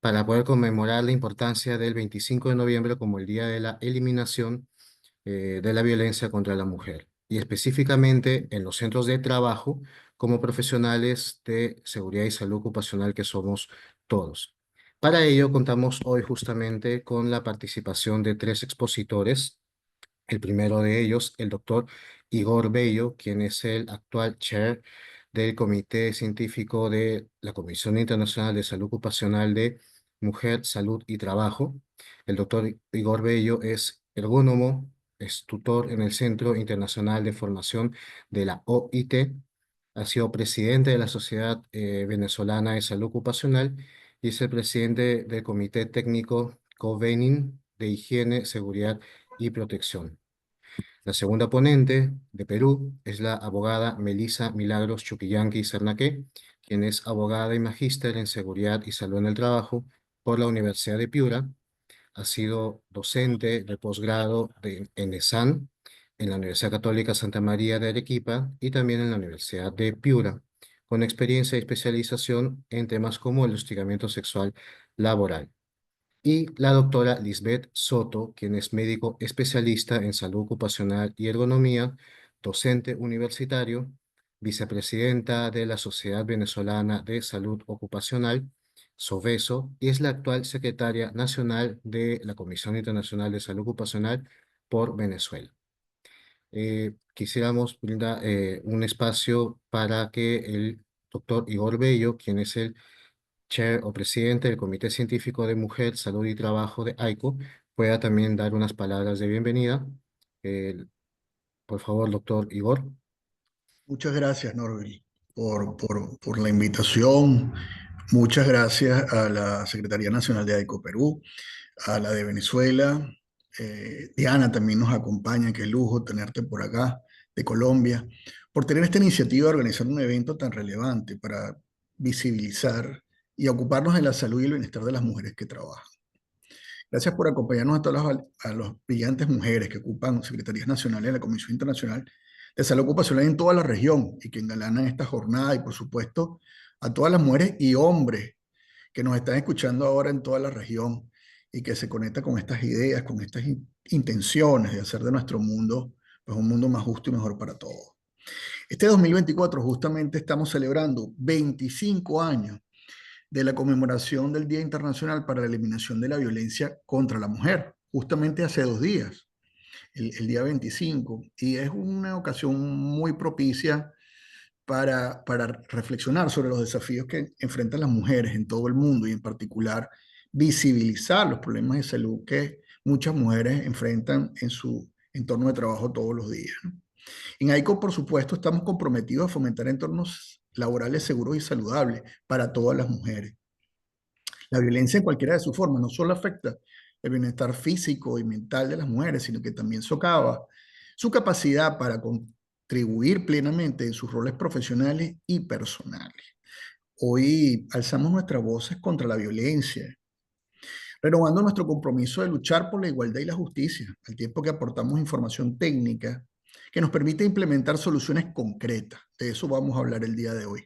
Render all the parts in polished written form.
para poder conmemorar la importancia del 25 de noviembre como el Día de la Eliminación de la Violencia contra la Mujer, y específicamente en los centros de trabajo como profesionales de seguridad y salud ocupacional que somos todos. Para ello contamos hoy justamente con la participación de tres expositores. El primero de ellos, el doctor Igor Bello, quien es el actual chair del Comité Científico de la Comisión Internacional de Salud Ocupacional de Mujer, Salud y Trabajo. El doctor Igor Bello es ergónomo, es tutor en el Centro Internacional de Formación de la OIT, ha sido presidente de la Sociedad Venezolana de Salud Ocupacional y es el presidente del Comité Técnico Covenin de Higiene, Seguridad y Protección. La segunda ponente de Perú es la abogada Melissa Milagros Chuquillanqui Cernaque, quien es abogada y magíster en Seguridad y Salud en el Trabajo por la Universidad de Piura. Ha sido docente de posgrado en ESAN, en la Universidad Católica Santa María de Arequipa y también en la Universidad de Piura, con experiencia y especialización en temas como el hostigamiento sexual laboral. Y la doctora Lisbeth Soto, quien es médico especialista en salud ocupacional y ergonomía, docente universitario, vicepresidenta de la Sociedad Venezolana de Salud Ocupacional, SOVESO, y es la actual secretaria nacional de la Comisión Internacional de Salud Ocupacional por Venezuela. Quisiéramos brindar un espacio para que el doctor Igor Bello, quien es el chair o presidente del Comité Científico de Mujer, Salud y Trabajo de AICO, pueda también dar unas palabras de bienvenida. Eh, por favor, doctor Igor. Muchas gracias, Norbert, por la invitación. Muchas gracias a la Secretaría Nacional de AICO Perú, a la de Venezuela. Diana también nos acompaña, qué lujo tenerte por acá, de Colombia, por tener esta iniciativa de organizar un evento tan relevante para visibilizar y ocuparnos de la salud y el bienestar de las mujeres que trabajan. Gracias por acompañarnos a las brillantes mujeres que ocupan secretarías nacionales de la Comisión Internacional de Salud Ocupacional en toda la región y que engalanan esta jornada, y por supuesto a todas las mujeres y hombres que nos están escuchando ahora en toda la región y que se conectan con estas ideas, con estas intenciones de hacer de nuestro mundo pues, un mundo más justo y mejor para todos. Este 2024 justamente estamos celebrando 25 años de la conmemoración del Día Internacional para la Eliminación de la Violencia contra la Mujer, justamente hace 2 días, el día 25, y es una ocasión muy propicia para reflexionar sobre los desafíos que enfrentan las mujeres en todo el mundo y en particular visibilizar los problemas de salud que muchas mujeres enfrentan en su entorno de trabajo todos los días, ¿no? En AICO, por supuesto, estamos comprometidos a fomentar entornos laborales seguros y saludables para todas las mujeres. La violencia en cualquiera de sus formas no solo afecta el bienestar físico y mental de las mujeres, sino que también socava su capacidad para contribuir plenamente en sus roles profesionales y personales. Hoy alzamos nuestras voces contra la violencia, renovando nuestro compromiso de luchar por la igualdad y la justicia, al tiempo que aportamos información técnica que nos permite implementar soluciones concretas. De eso vamos a hablar el día de hoy.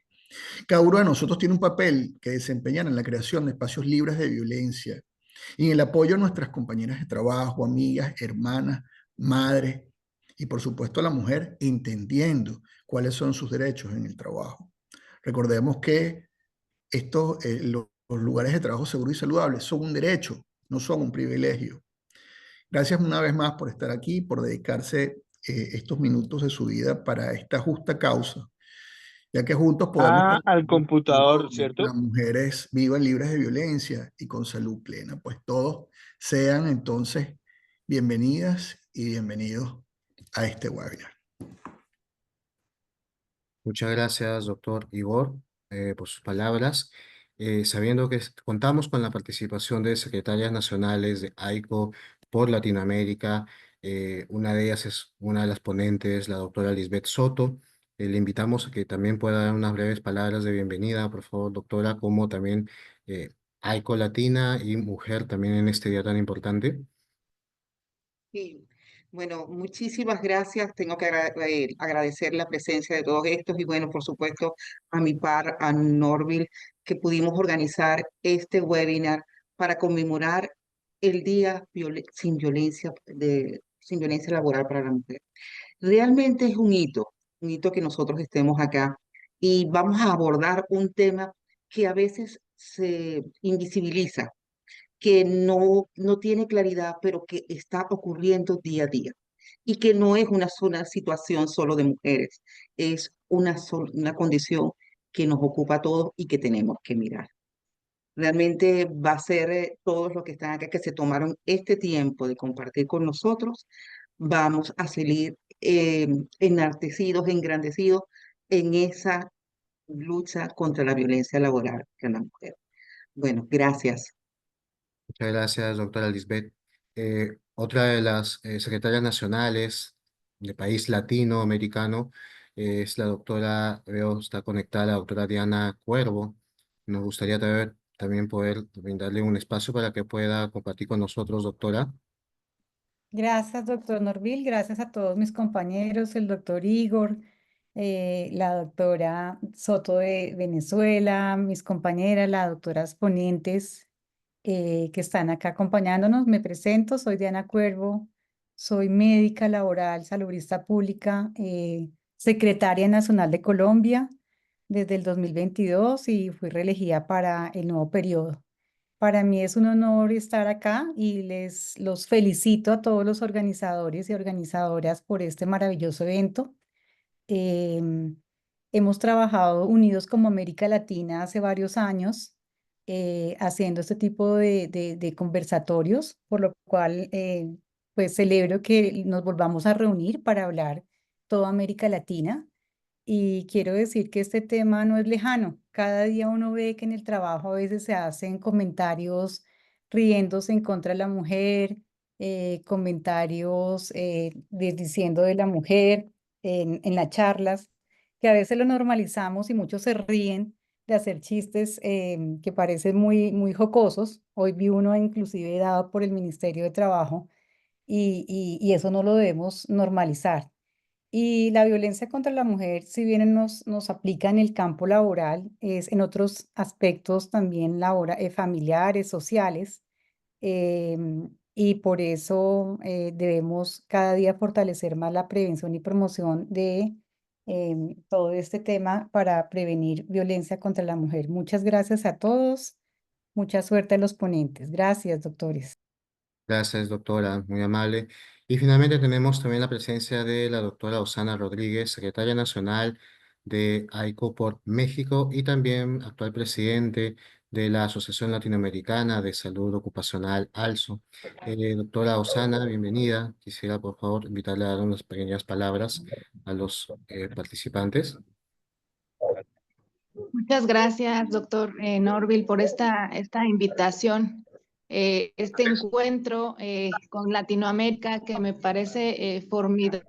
Cada uno de nosotros tiene un papel que desempeñar en la creación de espacios libres de violencia y en el apoyo a nuestras compañeras de trabajo, amigas, hermanas, madres y por supuesto a la mujer, entendiendo cuáles son sus derechos en el trabajo. Recordemos que los lugares de trabajo seguros y saludables son un derecho, no son un privilegio. Gracias una vez más por estar aquí, por dedicarse estos minutos de su vida para esta justa causa, ya que juntos podemos Al computador, que ¿cierto? las mujeres vivan libres de violencia y con salud plena. Pues todos sean entonces bienvenidas y bienvenidos a este webinar. Muchas gracias, doctor Igor, por sus palabras. Sabiendo que contamos con la participación de secretarias nacionales de AICO por Latinoamérica, una de ellas es una de las ponentes, la doctora Lisbeth Soto. Le invitamos a que también pueda dar unas breves palabras de bienvenida, por favor, doctora, como también AICO Latina y mujer también en este día tan importante. Sí. Bueno, muchísimas gracias. Tengo que agradecer la presencia de todos estos y bueno, por supuesto, a mi par, a Norville, que pudimos organizar este webinar para conmemorar el Día sin violencia laboral para la mujer. Realmente es un hito que nosotros estemos acá y vamos a abordar un tema que a veces se invisibiliza, que no tiene claridad, pero que está ocurriendo día a día y que no es una sola situación solo de mujeres, es una condición que nos ocupa a todos y que tenemos que mirar. Realmente va a ser todos los que están acá que se tomaron este tiempo de compartir con nosotros, vamos a salir enaltecidos, engrandecidos en esa lucha contra la violencia laboral de la mujer. Bueno, gracias. Muchas gracias, doctora Lisbeth. Otra de las secretarias nacionales de país latinoamericano es la doctora, veo, está conectada la doctora Diana Cuervo. Nos gustaría también poder brindarle un espacio para que pueda compartir con nosotros, doctora. Gracias, doctor Norville. Gracias a todos mis compañeros, el doctor Igor, la doctora Soto de Venezuela, mis compañeras, las doctoras ponentes que están acá acompañándonos. Me presento, soy Diana Cuervo, soy médica laboral, salubrista pública, secretaria nacional de Colombia desde el 2022 y fui reelegida para el nuevo periodo. Para mí es un honor estar acá y los felicito a todos los organizadores y organizadoras por este maravilloso evento. Em, Hemos trabajado unidos como América Latina hace varios años haciendo este tipo de conversatorios, por lo cual pues celebro que nos volvamos a reunir para hablar toda América Latina. Y quiero decir que este tema no es lejano. Cada día uno ve que en el trabajo a veces se hacen comentarios riéndose en contra de la mujer, comentarios desdiciendo de la mujer en las charlas, que a veces lo normalizamos y muchos se ríen de hacer chistes que parecen muy jocosos. Hoy vi uno inclusive dado por el Ministerio de Trabajo y eso no lo debemos normalizar. Y la violencia contra la mujer, si bien nos aplica en el campo laboral, es en otros aspectos también familiares, sociales, y por eso debemos cada día fortalecer más la prevención y promoción de todo este tema para prevenir violencia contra la mujer. Muchas gracias a todos, mucha suerte a los ponentes. Gracias, doctores. Gracias, doctora, muy amable. Y finalmente tenemos también la presencia de la doctora Osana Rodríguez, secretaria nacional de AICO por México y también actual presidente de la Asociación Latinoamericana de Salud Ocupacional, ALSO. Doctora Osana, bienvenida. Quisiera, por favor, invitarle a dar unas pequeñas palabras a los participantes. Muchas gracias, doctor Norville, por esta invitación, este encuentro con Latinoamérica que me parece formidable,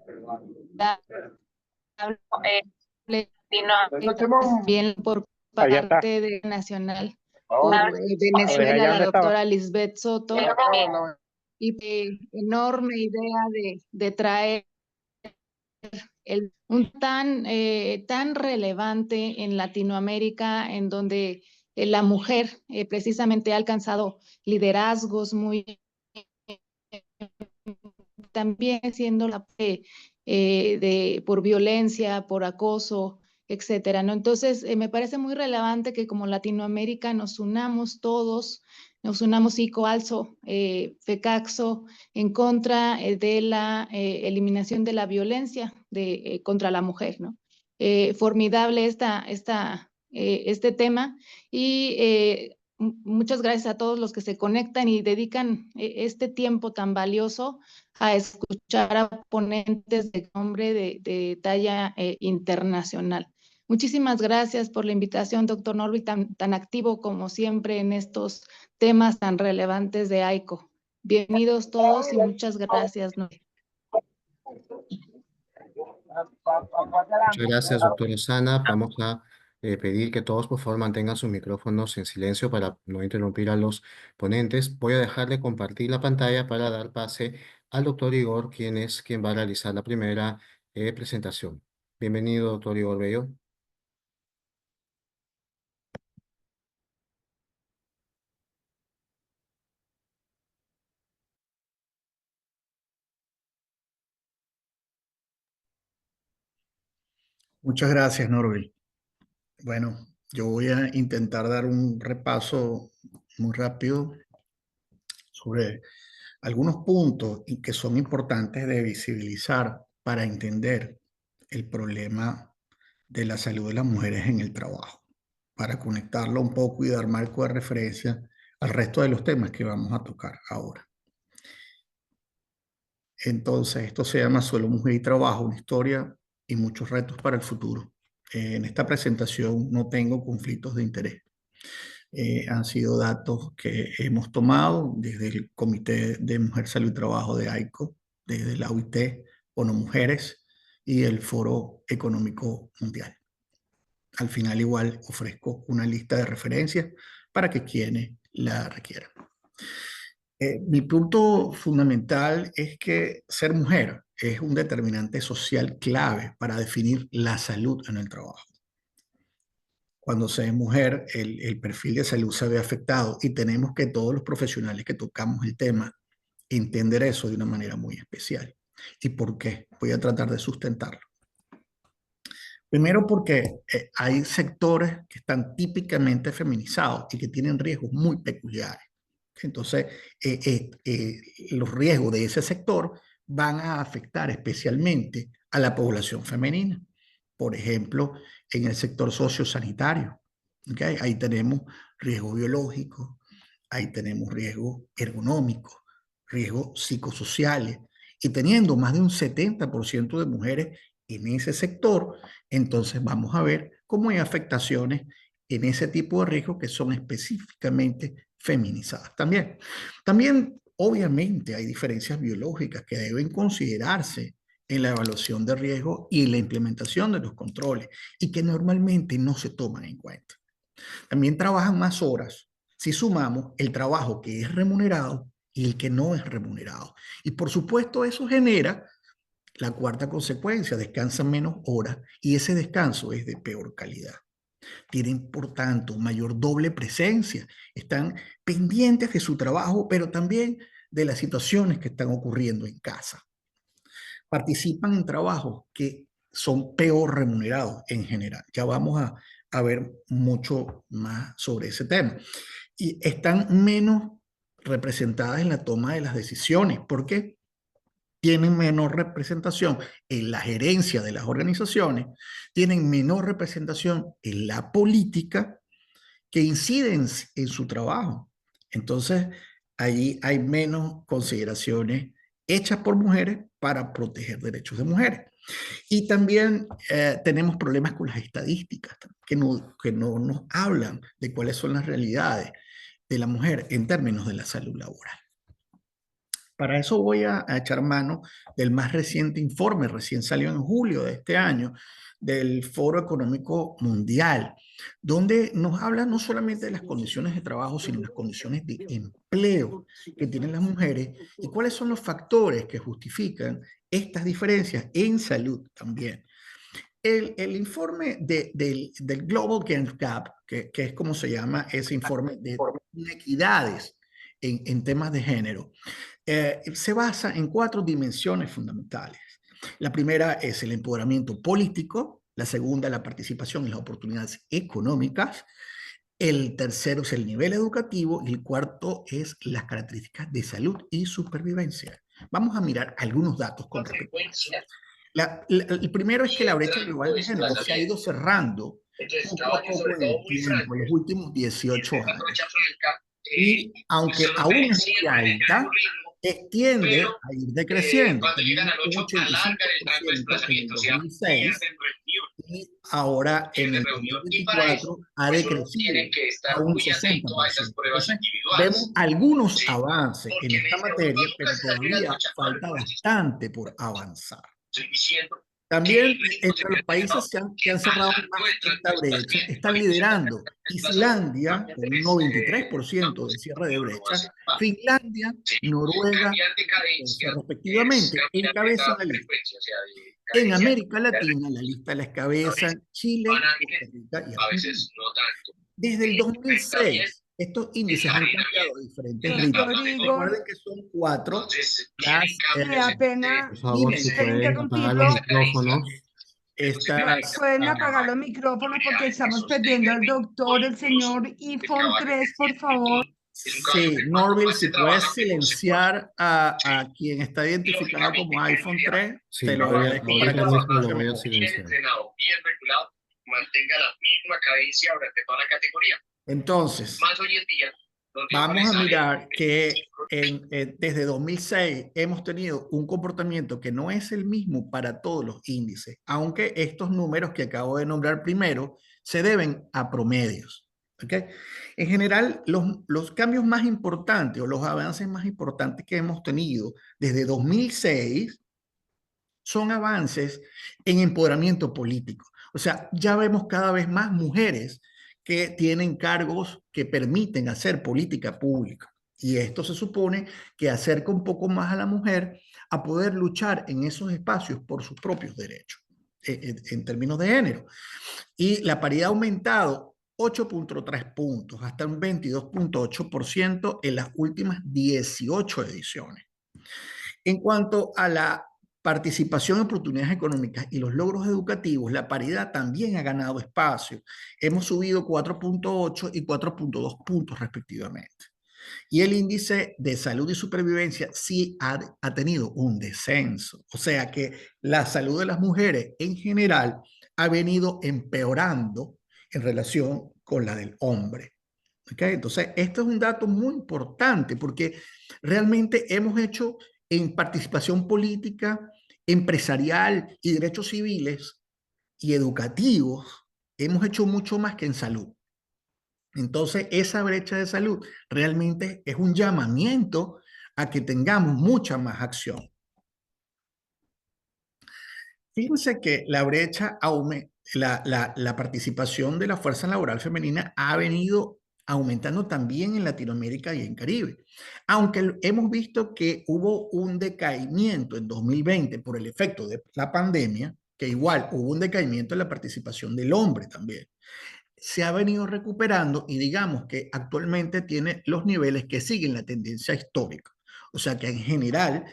bien por parte de Nacional, por Venezuela, la doctora Lisbeth Soto, y enorme idea de traer un tan relevante en Latinoamérica, en donde la mujer precisamente ha alcanzado liderazgos muy también siendo por violencia, por acoso, etcétera, ¿no? Entonces, me parece muy relevante que como Latinoamérica nos unamos todos, nos unamos ICO, ALSO, FECAXO, en contra de la eliminación de la violencia contra la mujer, ¿no? Formidable este tema y muchas gracias a todos los que se conectan y dedican este tiempo tan valioso a escuchar a ponentes de nombre de talla internacional. Muchísimas gracias por la invitación, doctor Norby, tan activo como siempre en estos temas tan relevantes de AICO. Bienvenidos todos y muchas gracias. Muchas gracias, doctora Osana. Vamos a pedir que todos, por favor, mantengan sus micrófonos en silencio para no interrumpir a los ponentes. Voy a dejar de compartir la pantalla para dar pase al doctor Igor, quien va a realizar la primera presentación. Bienvenido, doctor Igor Bello. Muchas gracias, Norby. Bueno, yo voy a intentar dar un repaso muy rápido sobre algunos puntos y que son importantes de visibilizar para entender el problema de la salud de las mujeres en el trabajo, para conectarlo un poco y dar marco de referencia al resto de los temas que vamos a tocar ahora. Entonces, esto se llama Solo Mujer y Trabajo, una historia y muchos retos para el futuro. En esta presentación no tengo conflictos de interés. Han sido datos que hemos tomado desde el Comité de Mujer, Salud y Trabajo de AICO, desde la OIT, ONU Mujeres y el Foro Económico Mundial. Al final igual ofrezco una lista de referencias para que quienes la requieran. Mi punto fundamental es que ser mujer es un determinante social clave para definir la salud en el trabajo. Cuando se es mujer, el perfil de salud se ve afectado y tenemos que todos los profesionales que tocamos el tema entender eso de una manera muy especial. ¿Y por qué? Voy a tratar de sustentarlo. Primero porque hay sectores que están típicamente feminizados y que tienen riesgos muy peculiares. Entonces, los riesgos de ese sector van a afectar especialmente a la población femenina. Por ejemplo, en el sector sociosanitario, ¿okay? Ahí tenemos riesgo biológico, ahí tenemos riesgo ergonómico, riesgos psicosociales, y teniendo más de un 70% de mujeres en ese sector, entonces vamos a ver cómo hay afectaciones en ese tipo de riesgos que son específicamente feminizadas también. También, obviamente, hay diferencias biológicas que deben considerarse en la evaluación de riesgo y en la implementación de los controles y que normalmente no se toman en cuenta. También trabajan más horas si sumamos el trabajo que es remunerado y el que no es remunerado. Y por supuesto eso genera la cuarta consecuencia, descansan menos horas y ese descanso es de peor calidad. Tienen, por tanto, mayor doble presencia, están pendientes de su trabajo, pero también de las situaciones que están ocurriendo en casa. Participan en trabajos que son peor remunerados en general. Ya vamos a ver mucho más sobre ese tema. Y están menos representadas en la toma de las decisiones. ¿Por qué? Tienen menor representación en la gerencia de las organizaciones, tienen menor representación en la política que inciden en su trabajo. Entonces, allí hay menos consideraciones hechas por mujeres para proteger derechos de mujeres. Y también tenemos problemas con las estadísticas que no nos hablan de cuáles son las realidades de la mujer en términos de la salud laboral. Para eso voy a echar mano del más reciente informe, recién salió en julio de este año, del Foro Económico Mundial, donde nos habla no solamente de las condiciones de trabajo, sino de las condiciones de empleo que tienen las mujeres y cuáles son los factores que justifican estas diferencias en salud también. El informe del Global Gender Gap, que es como se llama ese informe de inequidades en temas de género, se basa en 4 dimensiones fundamentales. La primera es el empoderamiento político, la segunda la participación en las oportunidades económicas, el tercero es el nivel educativo y el cuarto es las características de salud y supervivencia. Vamos a mirar algunos datos con respecto a eso. El primero es que la brecha global de género se ha ido cerrando poco a poco en el tiempo, en los últimos 18 años. Y aunque aún es muy alta, tiende a ir decreciendo. Teníamos un 85% en el 2006 y ahora en el 2024 ha decrecido a un 60%. Entonces, vemos algunos avances en esta materia, pero todavía falta bastante por avanzar. También entre los países que han cerrado más esta brecha, están liderando Islandia con un 93% de cierre de brecha, Finlandia, Noruega, Suecia, respectivamente, encabezan la lista. En América Latina, la lista la encabezan Chile, Costa Rica y Argentina. Desde el 2006, estos índices han cambiado a diferentes ritmos. Doctor Igor, Recuerden que son 4 las me da pena Por favor, si pueden apagar los micrófonos. pueden apagar los micrófonos porque estamos perdiendo al doctor, el señor iPhone 3, por favor. Sí, Norville, si puedes silenciar a quien está identificado como iPhone 3, Sí, te lo agradezco para ahorita que mismo se lo escuche voy a mejor. silenciar. Mantenga la misma cadencia durante toda la categoría. Entonces, Más hoy en día, donde vamos a sobresale mirar que el desde 2006 hemos tenido un comportamiento que no es el mismo para todos los índices, aunque estos números que acabo de nombrar primero se deben a promedios. ¿Okay? En general, los cambios más importantes o los avances más importantes que hemos tenido desde 2006 son avances en empoderamiento político. O sea, ya vemos cada vez más mujeres que tienen cargos que permiten hacer política pública. Y esto se supone que acerca un poco más a la mujer a poder luchar en esos espacios por sus propios derechos, en términos de género. Y la paridad ha aumentado 8.3 puntos, hasta un 22.8% en las últimas 18 ediciones. En cuanto a la participación en oportunidades económicas y los logros educativos, la paridad también ha ganado espacio. Hemos subido 4.8 y 4.2 puntos respectivamente. Y el índice de salud y supervivencia sí ha tenido un descenso. O sea que la salud de las mujeres en general ha venido empeorando en relación con la del hombre. ¿Okay? Entonces, esto es un dato muy importante porque realmente hemos hecho en participación política, empresarial y derechos civiles y educativos, hemos hecho mucho más que en salud. Entonces, esa brecha de salud realmente es un llamamiento a que tengamos mucha más acción. Fíjense que la brecha, la participación de la fuerza laboral femenina ha venido aumentando también en Latinoamérica y en Caribe. Aunque hemos visto que hubo un decaimiento en 2020 por el efecto de la pandemia, que igual hubo un decaimiento en la participación del hombre también. Se ha venido recuperando y digamos que actualmente tiene los niveles que siguen la tendencia histórica. O sea que en general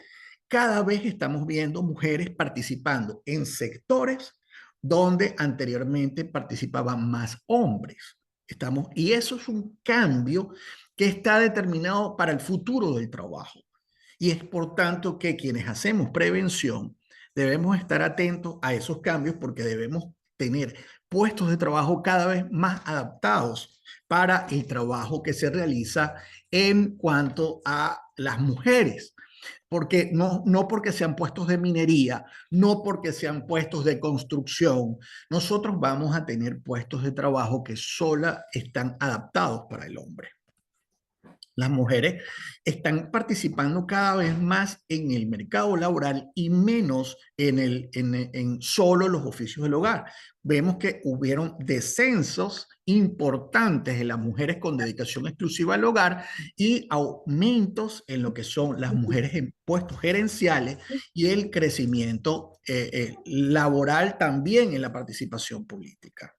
cada vez estamos viendo mujeres participando en sectores donde anteriormente participaban más hombres. Y eso es un cambio que está determinado para el futuro del trabajo. Y es por tanto que quienes hacemos prevención debemos estar atentos a esos cambios porque debemos tener puestos de trabajo cada vez más adaptados para el trabajo que se realiza en cuanto a las mujeres. Porque no porque sean puestos de minería, no porque sean puestos de construcción, nosotros vamos a tener puestos de trabajo que solo están adaptados para el hombre. Las mujeres están participando cada vez más en el mercado laboral y menos en solo los oficios del hogar. Vemos que hubieron descensos importantes en las mujeres con dedicación exclusiva al hogar y aumentos en lo que son las mujeres en puestos gerenciales y el crecimiento laboral también en la participación política.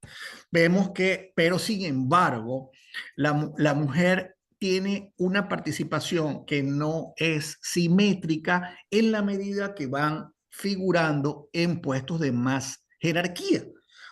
Vemos que, pero sin embargo, la mujer tiene una participación que no es simétrica en la medida que van figurando en puestos de más jerarquía.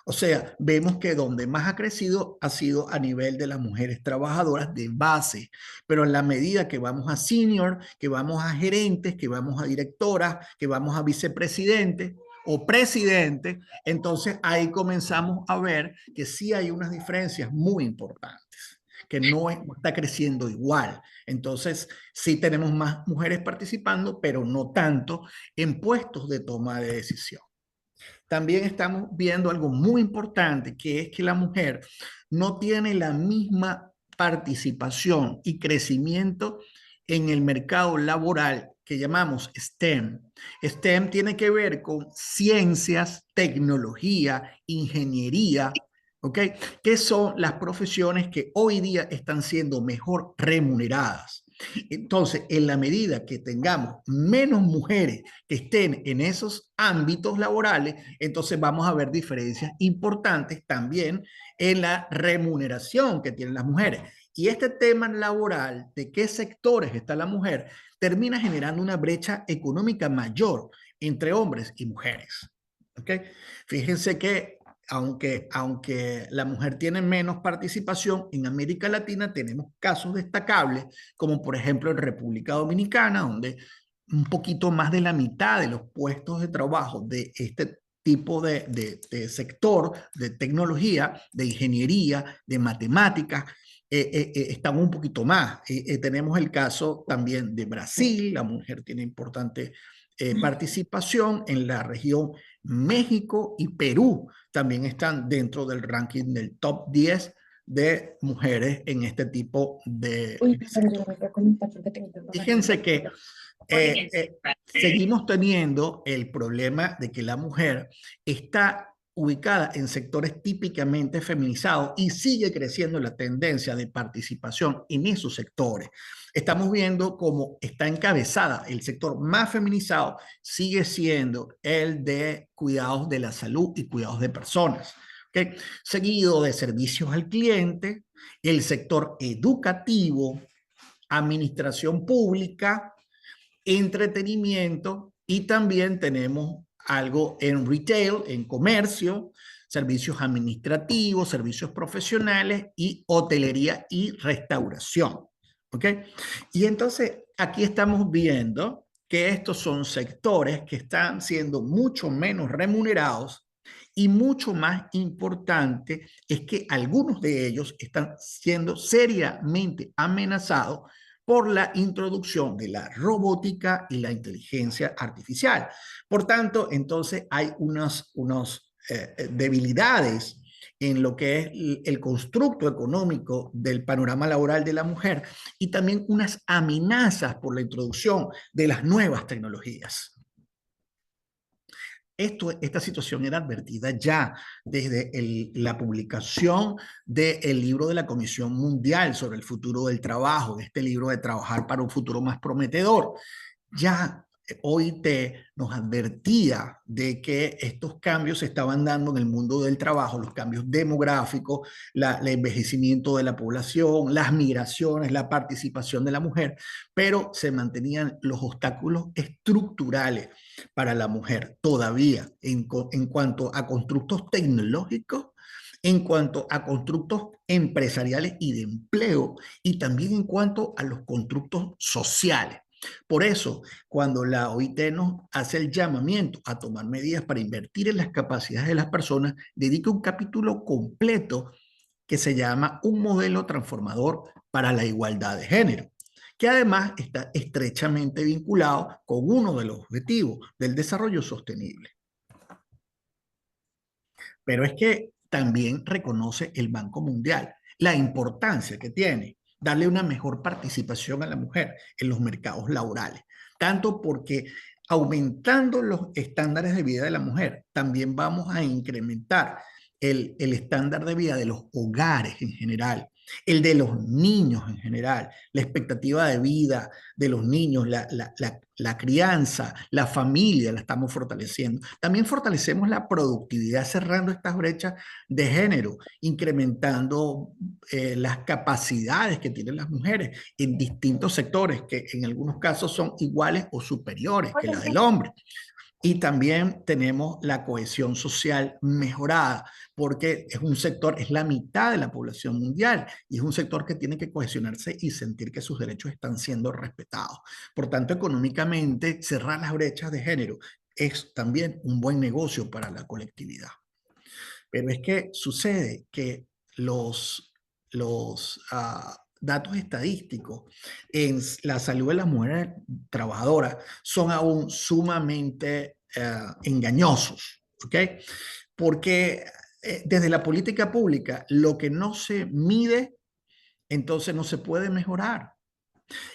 O sea, vemos que donde más ha crecido ha sido a nivel de las mujeres trabajadoras de base, pero en la medida que vamos a senior, que vamos a gerentes, que vamos a directoras, que vamos a vicepresidentes o presidentes, entonces ahí comenzamos a ver que sí hay unas diferencias muy importantes, que no está creciendo igual. Entonces, sí tenemos más mujeres participando, pero no tanto en puestos de toma de decisión. También estamos viendo algo muy importante, que es que la mujer no tiene la misma participación y crecimiento en el mercado laboral que llamamos STEM. STEM tiene que ver con ciencias, tecnología, ingeniería, ¿ok? Que son las profesiones que hoy día están siendo mejor remuneradas. Entonces, en la medida que tengamos menos mujeres que estén en esos ámbitos laborales, entonces vamos a ver diferencias importantes también en la remuneración que tienen las mujeres. Y este tema laboral, de qué sectores está la mujer, termina generando una brecha económica mayor entre hombres y mujeres. ¿Ok? Fíjense que aunque la mujer tiene menos participación, en América Latina tenemos casos destacables, como por ejemplo en República Dominicana, donde un poquito más de la mitad de los puestos de trabajo de este tipo de sector, de tecnología, de ingeniería, de matemáticas, están un poquito más. Tenemos el caso también de Brasil, la mujer tiene importante participación en la región. México y Perú también están dentro del ranking del top 10 de mujeres en este tipo de sectores. Fíjense que seguimos teniendo el problema de que la mujer está ubicada en sectores típicamente feminizados y sigue creciendo la tendencia de participación en esos sectores. Estamos viendo cómo está encabezada el sector más feminizado, sigue siendo el de cuidados de la salud y cuidados de personas, ¿okay? Seguido de servicios al cliente, el sector educativo, administración pública, entretenimiento, y también tenemos algo en retail, en comercio, servicios administrativos, servicios profesionales y hotelería y restauración. ¿Ok? Y entonces aquí estamos viendo que estos son sectores que están siendo mucho menos remunerados, y mucho más importante es que algunos de ellos están siendo seriamente amenazados por la introducción de la robótica y la inteligencia artificial. Por tanto, entonces hay unas debilidades en lo que es el constructo económico del panorama laboral de la mujer, y también unas amenazas por la introducción de las nuevas tecnologías. Esta situación era advertida ya desde la publicación del libro de la Comisión Mundial sobre el futuro del trabajo, de este libro de Trabajar para un futuro más prometedor. Ya OIT nos advertía de que estos cambios se estaban dando en el mundo del trabajo, los cambios demográficos, el envejecimiento de la población, las migraciones, la participación de la mujer, pero se mantenían los obstáculos estructurales para la mujer todavía en cuanto a constructos tecnológicos, en cuanto a constructos empresariales y de empleo, y también en cuanto a los constructos sociales. Por eso, cuando la OIT nos hace el llamamiento a tomar medidas para invertir en las capacidades de las personas, dedica un capítulo completo que se llama Un modelo transformador para la igualdad de género, que además está estrechamente vinculado con uno de los objetivos del desarrollo sostenible. Pero es que también reconoce el Banco Mundial la importancia que tiene darle una mejor participación a la mujer en los mercados laborales, tanto porque aumentando los estándares de vida de la mujer, también vamos a incrementar el estándar de vida de los hogares en general, el de los niños en general, la expectativa de vida de los niños, la crianza, la familia la estamos fortaleciendo. También fortalecemos la productividad cerrando estas brechas de género, incrementando las capacidades que tienen las mujeres en distintos sectores que en algunos casos son iguales o superiores que la del hombre. Y también tenemos la cohesión social mejorada, porque es un sector, es la mitad de la población mundial, y es un sector que tiene que cohesionarse y sentir que sus derechos están siendo respetados. Por tanto, económicamente, cerrar las brechas de género es también un buen negocio para la colectividad. Pero es que sucede que los datos estadísticos en la salud de las mujeres trabajadoras son aún sumamente engañosos, ¿ok? Porque desde la política pública, lo que no se mide, entonces no se puede mejorar.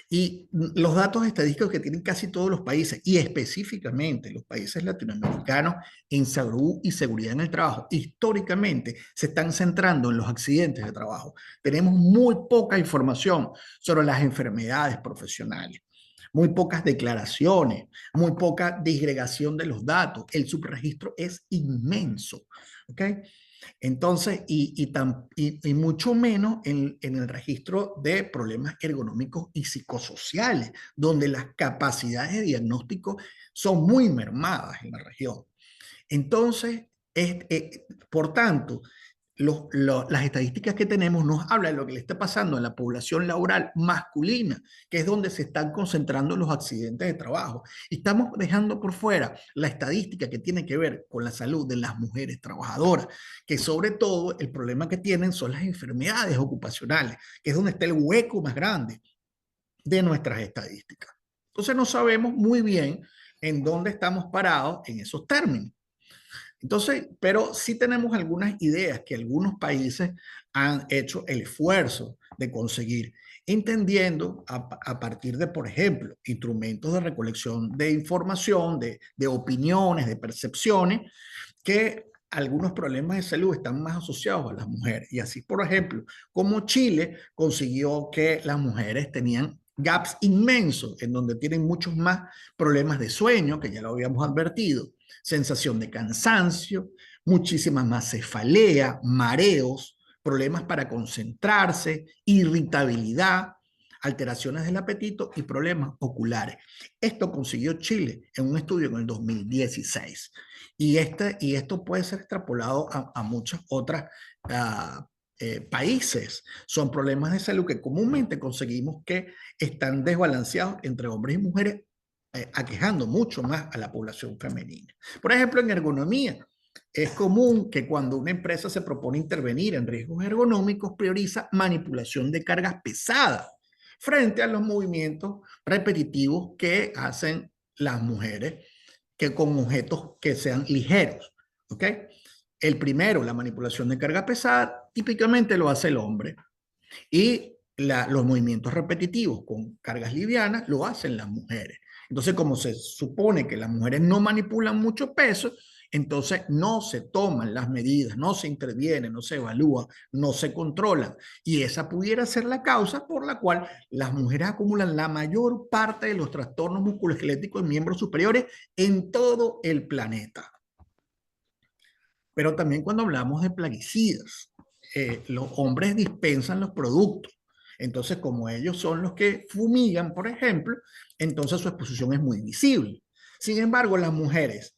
Y los datos estadísticos que tienen casi todos los países, y específicamente los países latinoamericanos en salud y seguridad en el trabajo, históricamente se están centrando en los accidentes de trabajo. Tenemos muy poca información sobre las enfermedades profesionales, muy pocas declaraciones, muy poca disgregación de los datos. El subregistro es inmenso, ¿ok? Entonces, y mucho menos en el registro de problemas ergonómicos y psicosociales, donde las capacidades de diagnóstico son muy mermadas en la región. Entonces, por tanto, las estadísticas que tenemos nos hablan de lo que le está pasando a la población laboral masculina, que es donde se están concentrando los accidentes de trabajo. Y estamos dejando por fuera la estadística que tiene que ver con la salud de las mujeres trabajadoras, que sobre todo el problema que tienen son las enfermedades ocupacionales, que es donde está el hueco más grande de nuestras estadísticas. Entonces no sabemos muy bien en dónde estamos parados en esos términos. Entonces, pero sí tenemos algunas ideas que algunos países han hecho el esfuerzo de conseguir, entendiendo a partir de, por ejemplo, instrumentos de recolección de información, de opiniones, de percepciones, que algunos problemas de salud están más asociados a las mujeres. Y así, por ejemplo, como Chile consiguió que las mujeres tenían gaps inmensos, en donde tienen muchos más problemas de sueño, que ya lo habíamos advertido, sensación de cansancio, muchísima más cefalea, mareos, problemas para concentrarse, irritabilidad, alteraciones del apetito y problemas oculares. Esto consiguió Chile en un estudio en el 2016. Y esto puede ser extrapolado a muchas otras países. Son problemas de salud que comúnmente conseguimos que están desbalanceados entre hombres y mujeres, aquejando mucho más a la población femenina. Por ejemplo, en ergonomía, es común que cuando una empresa se propone intervenir en riesgos ergonómicos, prioriza manipulación de cargas pesadas frente a los movimientos repetitivos que hacen las mujeres, que con objetos que sean ligeros, ¿ok? El primero, la manipulación de carga pesada, típicamente lo hace el hombre. Y los movimientos repetitivos con cargas livianas lo hacen las mujeres. Entonces, como se supone que las mujeres no manipulan mucho peso, entonces no se toman las medidas, no se interviene, no se evalúa, no se controlan. Y esa pudiera ser la causa por la cual las mujeres acumulan la mayor parte de los trastornos musculoesqueléticos en miembros superiores en todo el planeta. Pero también cuando hablamos de plaguicidas, los hombres dispensan los productos. Entonces, como ellos son los que fumigan, por ejemplo, entonces su exposición es muy visible. Sin embargo, las mujeres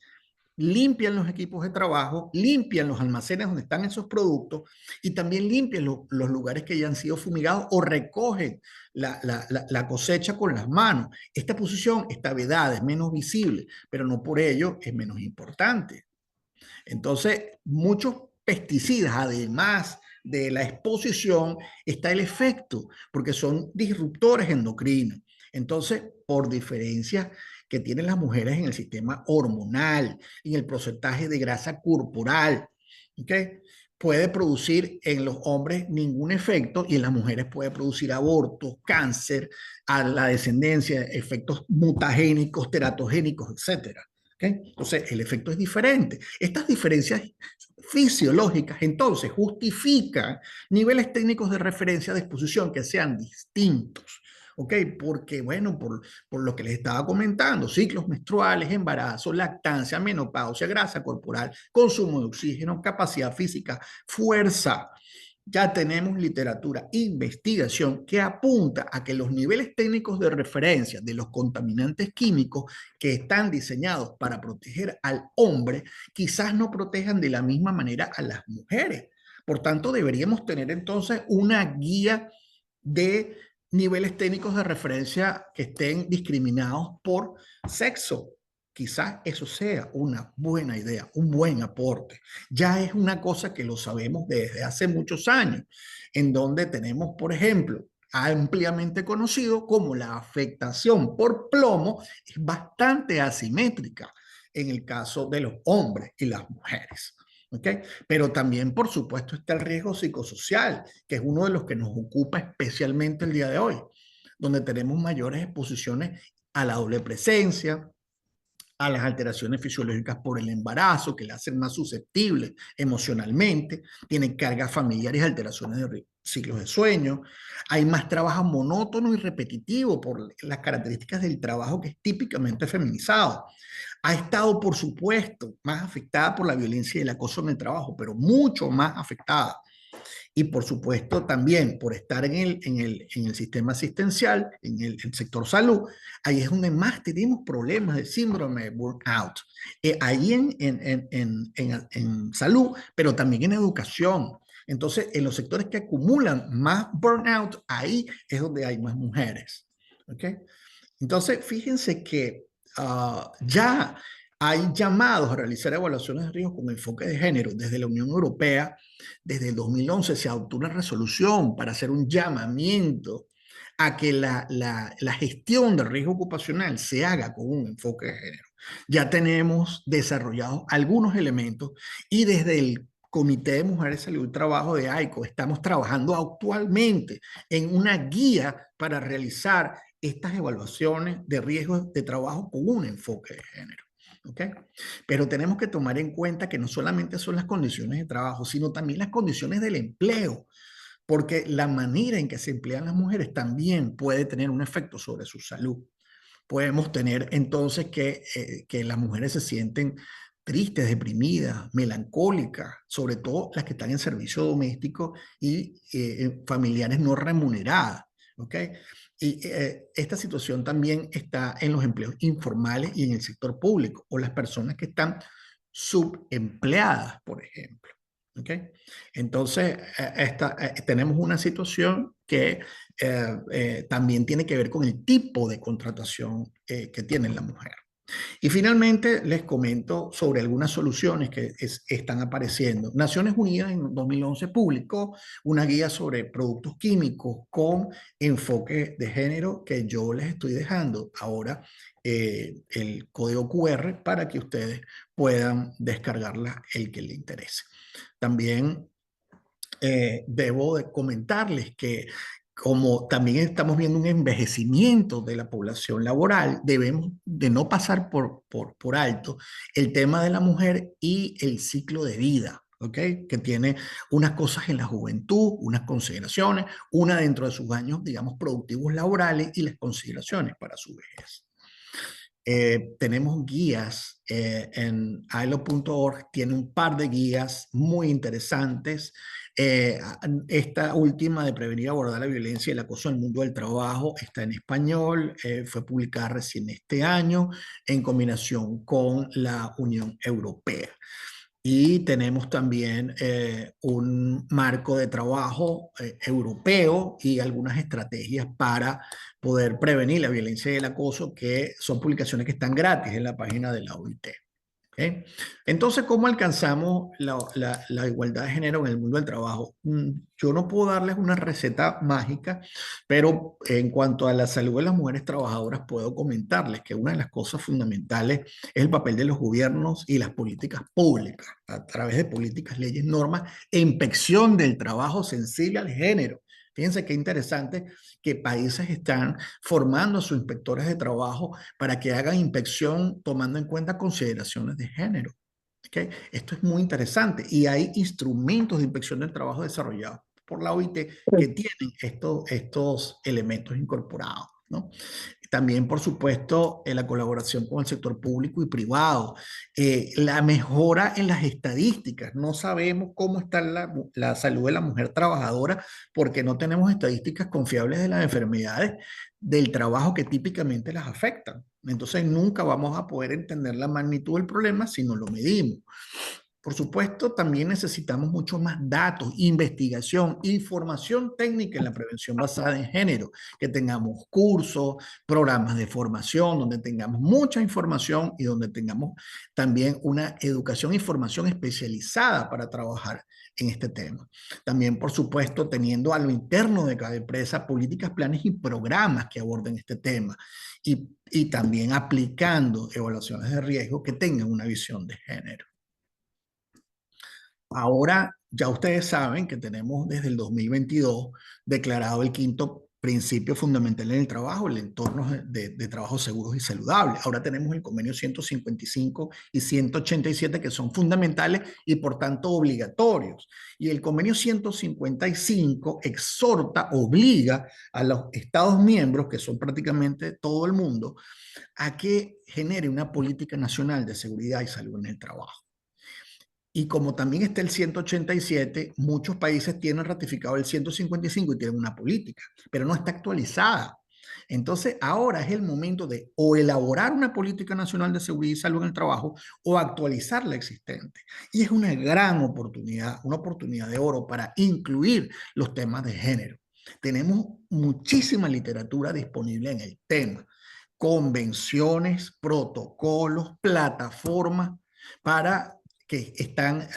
limpian los equipos de trabajo, limpian los almacenes donde están esos productos y también limpian los lugares que ya han sido fumigados o recogen la cosecha con las manos. Esta posición está vedada, es menos visible, pero no por ello es menos importante. Entonces, muchos pesticidas, además de la exposición, está el efecto, porque son disruptores endocrinos. Entonces, por diferencias que tienen las mujeres en el sistema hormonal, en el porcentaje de grasa corporal, ¿okay? Puede producir en los hombres ningún efecto y en las mujeres puede producir abortos, cáncer, a la descendencia, efectos mutagénicos, teratogénicos, etcétera. ¿Okay? Entonces, el efecto es diferente. Estas diferencias fisiológicas, entonces, justifican niveles técnicos de referencia de exposición que sean distintos. ¿Ok? Porque, bueno, por lo que les estaba comentando, ciclos menstruales, embarazo, lactancia, menopausia, grasa corporal, consumo de oxígeno, capacidad física, fuerza. Ya tenemos literatura, investigación que apunta a que los niveles técnicos de referencia de los contaminantes químicos que están diseñados para proteger al hombre quizás no protejan de la misma manera a las mujeres. Por tanto, deberíamos tener entonces una guía de niveles técnicos de referencia que estén discriminados por sexo. Quizás eso sea una buena idea, un buen aporte. Ya es una cosa que lo sabemos desde hace muchos años, en donde tenemos, por ejemplo, ampliamente conocido como la afectación por plomo es bastante asimétrica en el caso de los hombres y las mujeres. ¿Okay? Pero también, por supuesto, está el riesgo psicosocial, que es uno de los que nos ocupa especialmente el día de hoy. donde tenemos mayores exposiciones a la doble presencia, a las alteraciones fisiológicas por el embarazo, que la hacen más susceptible emocionalmente, tienen cargas familiares, alteraciones de ciclos de sueño, hay más trabajo monótono y repetitivo por las características del trabajo que es típicamente feminizado. Ha estado, por supuesto, más afectada por la violencia y el acoso en el trabajo, pero mucho más afectada. Y por supuesto también por estar en el sistema asistencial, en el sector salud, ahí es donde más tenemos problemas de síndrome de burnout. Ahí en salud, pero también en educación. Entonces, en los sectores que acumulan más burnout, ahí es donde hay más mujeres. ¿Okay? Entonces, fíjense que ya hay llamados a realizar evaluaciones de riesgo con enfoque de género desde la Unión Europea. Desde el 2011 se adoptó una resolución para hacer un llamamiento a que la gestión del riesgo ocupacional se haga con un enfoque de género. Ya tenemos desarrollados algunos elementos y desde el Comité de Mujeres, Salud y Trabajo de AICO estamos trabajando actualmente en una guía para realizar estas evaluaciones de riesgos de trabajo con un enfoque de género. ¿Okay? Pero tenemos que tomar en cuenta que no solamente son las condiciones de trabajo, sino también las condiciones del empleo, porque la manera en que se emplean las mujeres también puede tener un efecto sobre su salud. Podemos tener entonces que las mujeres se sienten tristes, deprimidas, melancólicas, sobre todo las que están en servicio doméstico y familiares no remuneradas. ¿Okay? Y esta situación también está en los empleos informales y en el sector público, o las personas que están subempleadas, por ejemplo. ¿Okay? Entonces, tenemos una situación que también tiene que ver con el tipo de contratación que tiene la mujer. Y finalmente les comento sobre algunas soluciones que están apareciendo. Naciones Unidas en 2011 publicó una guía sobre productos químicos con enfoque de género que yo les estoy dejando ahora el código QR para que ustedes puedan descargarla el que le interese. También debo de comentarles que como también estamos viendo un envejecimiento de la población laboral, debemos de no pasar por alto el tema de la mujer y el ciclo de vida, ¿okay? Que tiene unas cosas en la juventud, unas consideraciones, una dentro de sus años, digamos, productivos laborales y las consideraciones para su vejez. Tenemos guías en ILO.org, tiene un par de guías muy interesantes. Esta última de prevenir y abordar la violencia y el acoso en el mundo del trabajo está en español, fue publicada recién este año en combinación con la Unión Europea. Y tenemos también un marco de trabajo europeo y algunas estrategias para poder prevenir la violencia y el acoso, que son publicaciones que están gratis en la página de la OIT. ¿Okay? Entonces, ¿cómo alcanzamos la igualdad de género en el mundo del trabajo? Yo no puedo darles una receta mágica, pero en cuanto a la salud de las mujeres trabajadoras, puedo comentarles que una de las cosas fundamentales es el papel de los gobiernos y las políticas públicas, a través de políticas, leyes, normas e inspección del trabajo sensible al género. Fíjense qué interesante que países están formando a sus inspectores de trabajo para que hagan inspección tomando en cuenta consideraciones de género. ¿Okay? Esto es muy interesante y hay instrumentos de inspección del trabajo desarrollados por la OIT que tienen estos elementos incorporados, ¿no? También, por supuesto, la colaboración con el sector público y privado, la mejora en las estadísticas. No sabemos cómo está la salud de la mujer trabajadora porque no tenemos estadísticas confiables de las enfermedades del trabajo que típicamente las afectan. Entonces, nunca vamos a poder entender la magnitud del problema si no lo medimos. Por supuesto, también necesitamos mucho más datos, investigación, información técnica en la prevención basada en género, que tengamos cursos, programas de formación, donde tengamos mucha información y donde tengamos también una educación e información especializada para trabajar en este tema. También, por supuesto, teniendo a lo interno de cada empresa políticas, planes y programas que aborden este tema y también aplicando evaluaciones de riesgo que tengan una visión de género. Ahora ya ustedes saben que tenemos desde el 2022 declarado el 5º principio fundamental en el trabajo, el entorno de trabajo seguros y saludables. Ahora tenemos el convenio 155 y 187 que son fundamentales y por tanto obligatorios. Y el convenio 155 exhorta, obliga a los Estados miembros, que son prácticamente todo el mundo, a que genere una política nacional de seguridad y salud en el trabajo. Y como también está el 187, muchos países tienen ratificado el 155 y tienen una política, pero no está actualizada. Entonces, ahora es el momento de o elaborar una política nacional de seguridad y salud en el trabajo o actualizar la existente. Y es una gran oportunidad, una oportunidad de oro para incluir los temas de género. Tenemos muchísima literatura disponible en el tema, convenciones, protocolos, plataformas para que están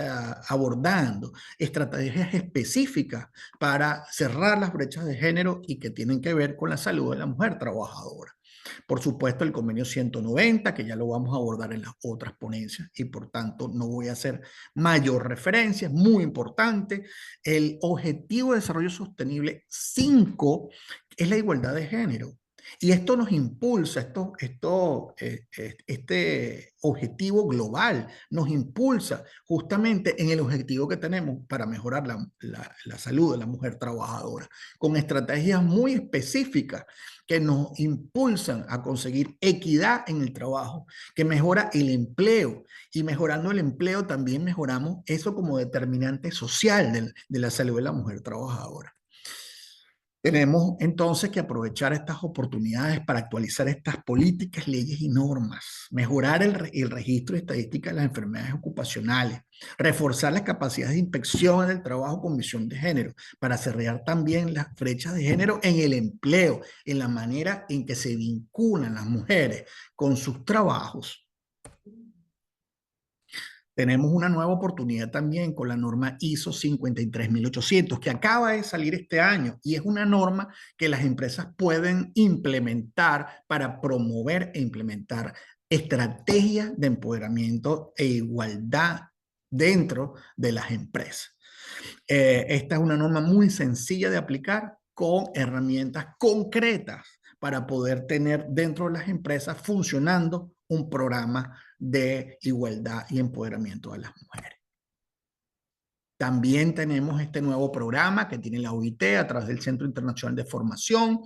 abordando estrategias específicas para cerrar las brechas de género y que tienen que ver con la salud de la mujer trabajadora. Por supuesto, el convenio 190, que ya lo vamos a abordar en las otras ponencias y por tanto no voy a hacer mayor referencia, es muy importante. El Objetivo de Desarrollo Sostenible 5 es la igualdad de género. Y esto nos impulsa, este objetivo global nos impulsa justamente en el objetivo que tenemos para mejorar la salud de la mujer trabajadora, con estrategias muy específicas que nos impulsan a conseguir equidad en el trabajo, que mejora el empleo, y mejorando el empleo también mejoramos eso como determinante social de la salud de la mujer trabajadora. Tenemos entonces que aprovechar estas oportunidades para actualizar estas políticas, leyes y normas, mejorar el registro y estadística de las enfermedades ocupacionales, reforzar las capacidades de inspección del trabajo con visión de género, para cerrar también las brechas de género en el empleo, en la manera en que se vinculan las mujeres con sus trabajos. Tenemos una nueva oportunidad también con la norma ISO 53800, que acaba de salir este año y es una norma que las empresas pueden implementar para promover e implementar estrategias de empoderamiento e igualdad dentro de las empresas. Esta es una norma muy sencilla de aplicar con herramientas concretas para poder tener dentro de las empresas funcionando un programa de igualdad y empoderamiento de las mujeres. También tenemos este nuevo programa que tiene la OIT a través del Centro Internacional de Formación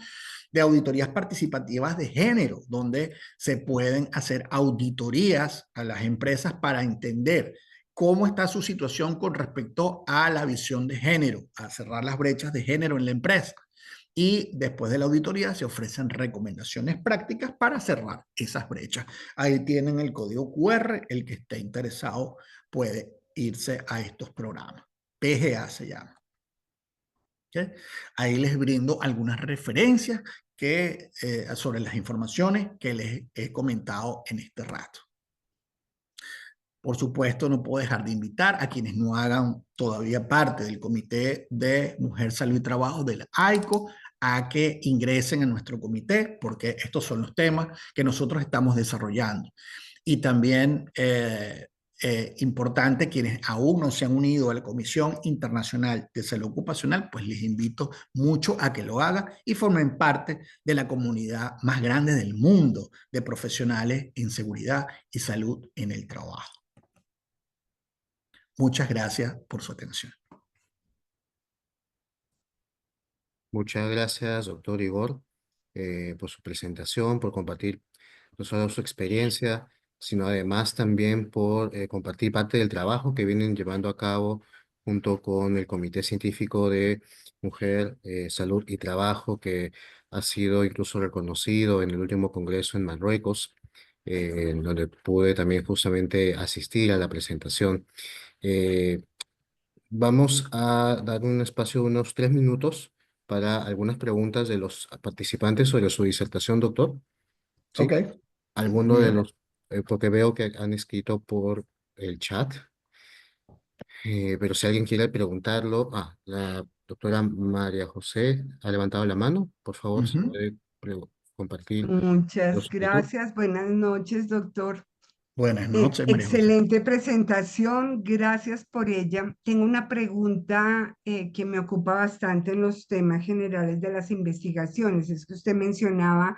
de Auditorías Participativas de Género, donde se pueden hacer auditorías a las empresas para entender cómo está su situación con respecto a la visión de género, a cerrar las brechas de género en la empresa. Y después de la auditoría se ofrecen recomendaciones prácticas para cerrar esas brechas. Ahí tienen el código QR, el que esté interesado puede irse a estos programas. PGA se llama. ¿Okay? Ahí les brindo algunas referencias sobre las informaciones que les he comentado en este rato. Por supuesto, no puedo dejar de invitar a quienes no hagan todavía parte del Comité de Mujer, Salud y Trabajo del AICO a que ingresen a nuestro comité, porque estos son los temas que nosotros estamos desarrollando. Y también importante, quienes aún no se han unido a la Comisión Internacional de Salud Ocupacional, pues les invito mucho a que lo hagan y formen parte de la comunidad más grande del mundo de profesionales en seguridad y salud en el trabajo. Muchas gracias por su atención. Muchas gracias, doctor Igor, por su presentación, por compartir no solo su experiencia, sino además también por compartir parte del trabajo que vienen llevando a cabo junto con el Comité Científico de Mujer, Salud y Trabajo, que ha sido incluso reconocido en el último congreso en Marruecos, en donde pude también justamente asistir a la presentación. Vamos a dar un espacio de unos 3 minutos para algunas preguntas de los participantes sobre su disertación, doctor. ¿Sí? Ok. Alguno de Bien. los, porque veo que han escrito por el chat, pero si alguien quiere preguntarlo, la doctora María José ha levantado la mano, por favor, si puede compartir Muchas los solicitud. gracias. Buenas noches, doctor. Buenas noches, María José. Excelente presentación, gracias por ella. Tengo una pregunta que me ocupa bastante en los temas generales de las investigaciones. Es que usted mencionaba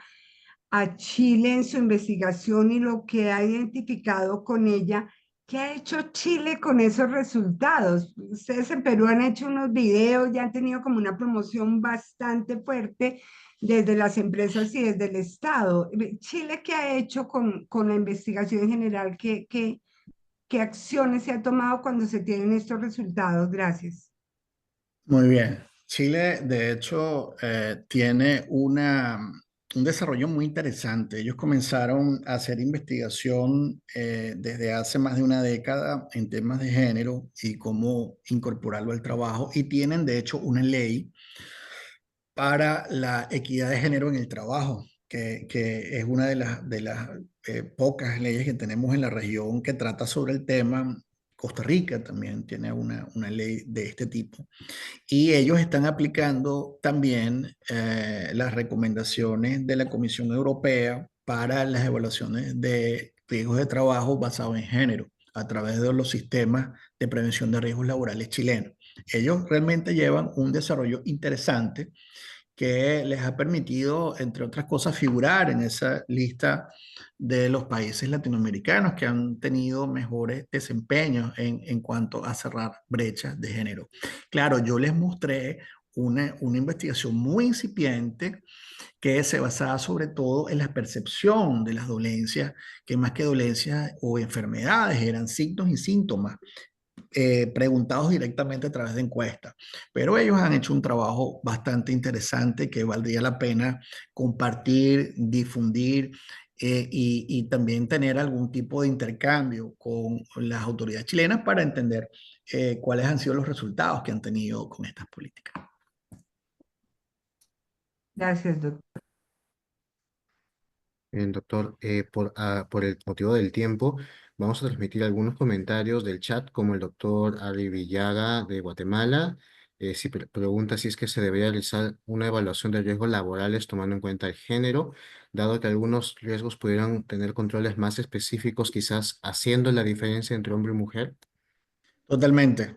a Chile en su investigación y lo que ha identificado con ella. ¿Qué ha hecho Chile con esos resultados? Ustedes en Perú han hecho unos videos, ya han tenido como una promoción bastante fuerte desde las empresas y desde el Estado. ¿Chile qué ha hecho con la investigación en general? ¿Qué acciones se ha tomado cuando se tienen estos resultados? Gracias. Muy bien. Chile, de hecho, tiene un desarrollo muy interesante. Ellos comenzaron a hacer investigación desde hace más de una década en temas de género y cómo incorporarlo al trabajo y tienen, de hecho, una ley para la equidad de género en el trabajo, que es una de las pocas leyes que tenemos en la región que trata sobre el tema. Costa Rica también tiene una ley de este tipo. Y ellos están aplicando también las recomendaciones de la Comisión Europea para las evaluaciones de riesgos de trabajo basados en género a través de los sistemas de prevención de riesgos laborales chilenos. Ellos realmente llevan un desarrollo interesante que les ha permitido, entre otras cosas, figurar en esa lista de los países latinoamericanos que han tenido mejores desempeños en cuanto a cerrar brechas de género. Claro, yo les mostré una investigación muy incipiente que se basaba sobre todo en la percepción de las dolencias, que más que dolencias o enfermedades eran signos y síntomas preguntados directamente a través de encuestas. Pero ellos han hecho un trabajo bastante interesante que valdría la pena compartir, difundir y también tener algún tipo de intercambio con las autoridades chilenas para entender cuáles han sido los resultados que han tenido con estas políticas. Gracias, doctor. Bien, doctor, por el motivo del tiempo, vamos a transmitir algunos comentarios del chat, como el doctor Ari Villaga de Guatemala. Si pregunta si es que se debería realizar una evaluación de riesgos laborales tomando en cuenta el género, dado que algunos riesgos pudieran tener controles más específicos, quizás haciendo la diferencia entre hombre y mujer. Totalmente.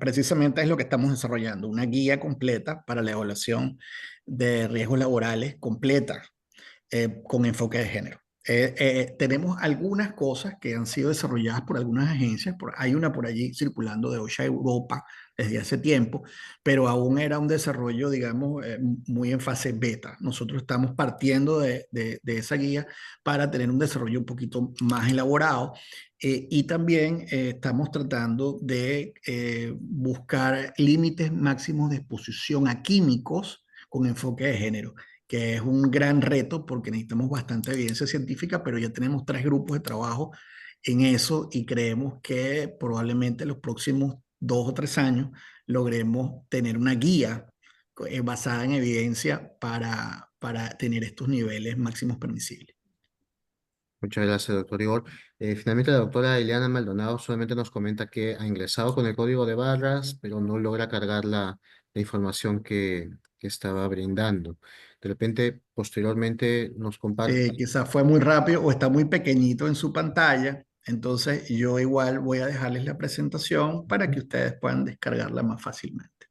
Precisamente es lo que estamos desarrollando, una guía completa para la evaluación de riesgos laborales completa con enfoque de género. Tenemos algunas cosas que han sido desarrolladas por algunas agencias, hay una por allí circulando de OSHA Europa desde hace tiempo, pero aún era un desarrollo, digamos, muy en fase beta. Nosotros estamos partiendo de esa guía para tener un desarrollo un poquito más elaborado y también estamos tratando de buscar límites máximos de exposición a químicos con enfoque de género, que es un gran reto porque necesitamos bastante evidencia científica, pero ya tenemos 3 grupos de trabajo en eso y creemos que probablemente en los próximos 2 o 3 años logremos tener una guía basada en evidencia para tener estos niveles máximos permisibles. Muchas gracias, doctor Igor. Finalmente, la doctora Eliana Maldonado solamente nos comenta que ha ingresado con el código de barras, pero no logra cargar la información que estaba brindando. De repente, posteriormente, nos comparte. Quizás fue muy rápido o está muy pequeñito en su pantalla. Entonces, yo igual voy a dejarles la presentación para que ustedes puedan descargarla más fácilmente.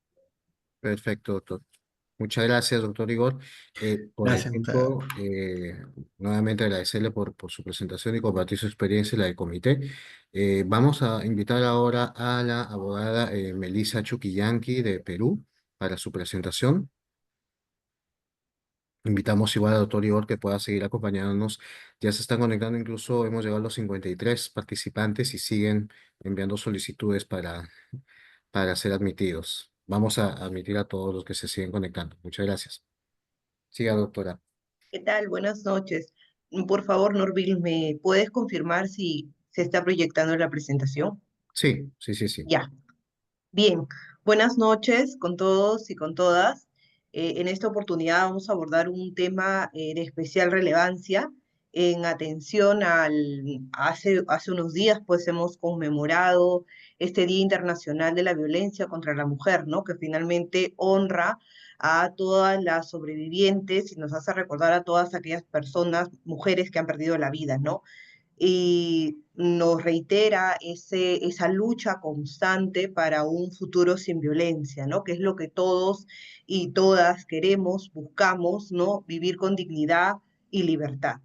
Perfecto, doctor. Muchas gracias, doctor Igor. Por el Gracias a ustedes. tiempo, nuevamente agradecerle por su presentación y compartir su experiencia y la del comité. Vamos a invitar ahora a la abogada Melissa Chuquillanqui de Perú para su presentación. Invitamos igual al doctor Igor que pueda seguir acompañándonos. Ya se están conectando, incluso hemos llegado a los 53 participantes y siguen enviando solicitudes para ser admitidos. Vamos a admitir a todos los que se siguen conectando. Muchas gracias. Siga, doctora. ¿Qué tal? Buenas noches. Por favor, Norville, ¿me puedes confirmar si se está proyectando la presentación? Sí. Ya. Bien. Buenas noches con todos y con todas. En esta oportunidad vamos a abordar un tema de especial relevancia en atención hace unos días pues hemos conmemorado este Día Internacional de la Violencia contra la Mujer, ¿no? Que finalmente honra a todas las sobrevivientes y nos hace recordar a todas aquellas personas, mujeres que han perdido la vida, ¿no? y nos reitera esa lucha constante para un futuro sin violencia, ¿no? Que es lo que todos y todas queremos, buscamos, ¿no? Vivir con dignidad y libertad.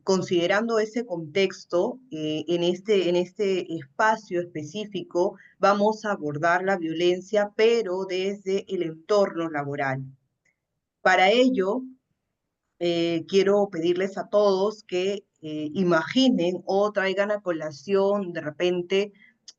Considerando ese contexto, en este espacio específico vamos a abordar la violencia, pero desde el entorno laboral. Para ello, quiero pedirles a todos que imaginen o traigan a colación de repente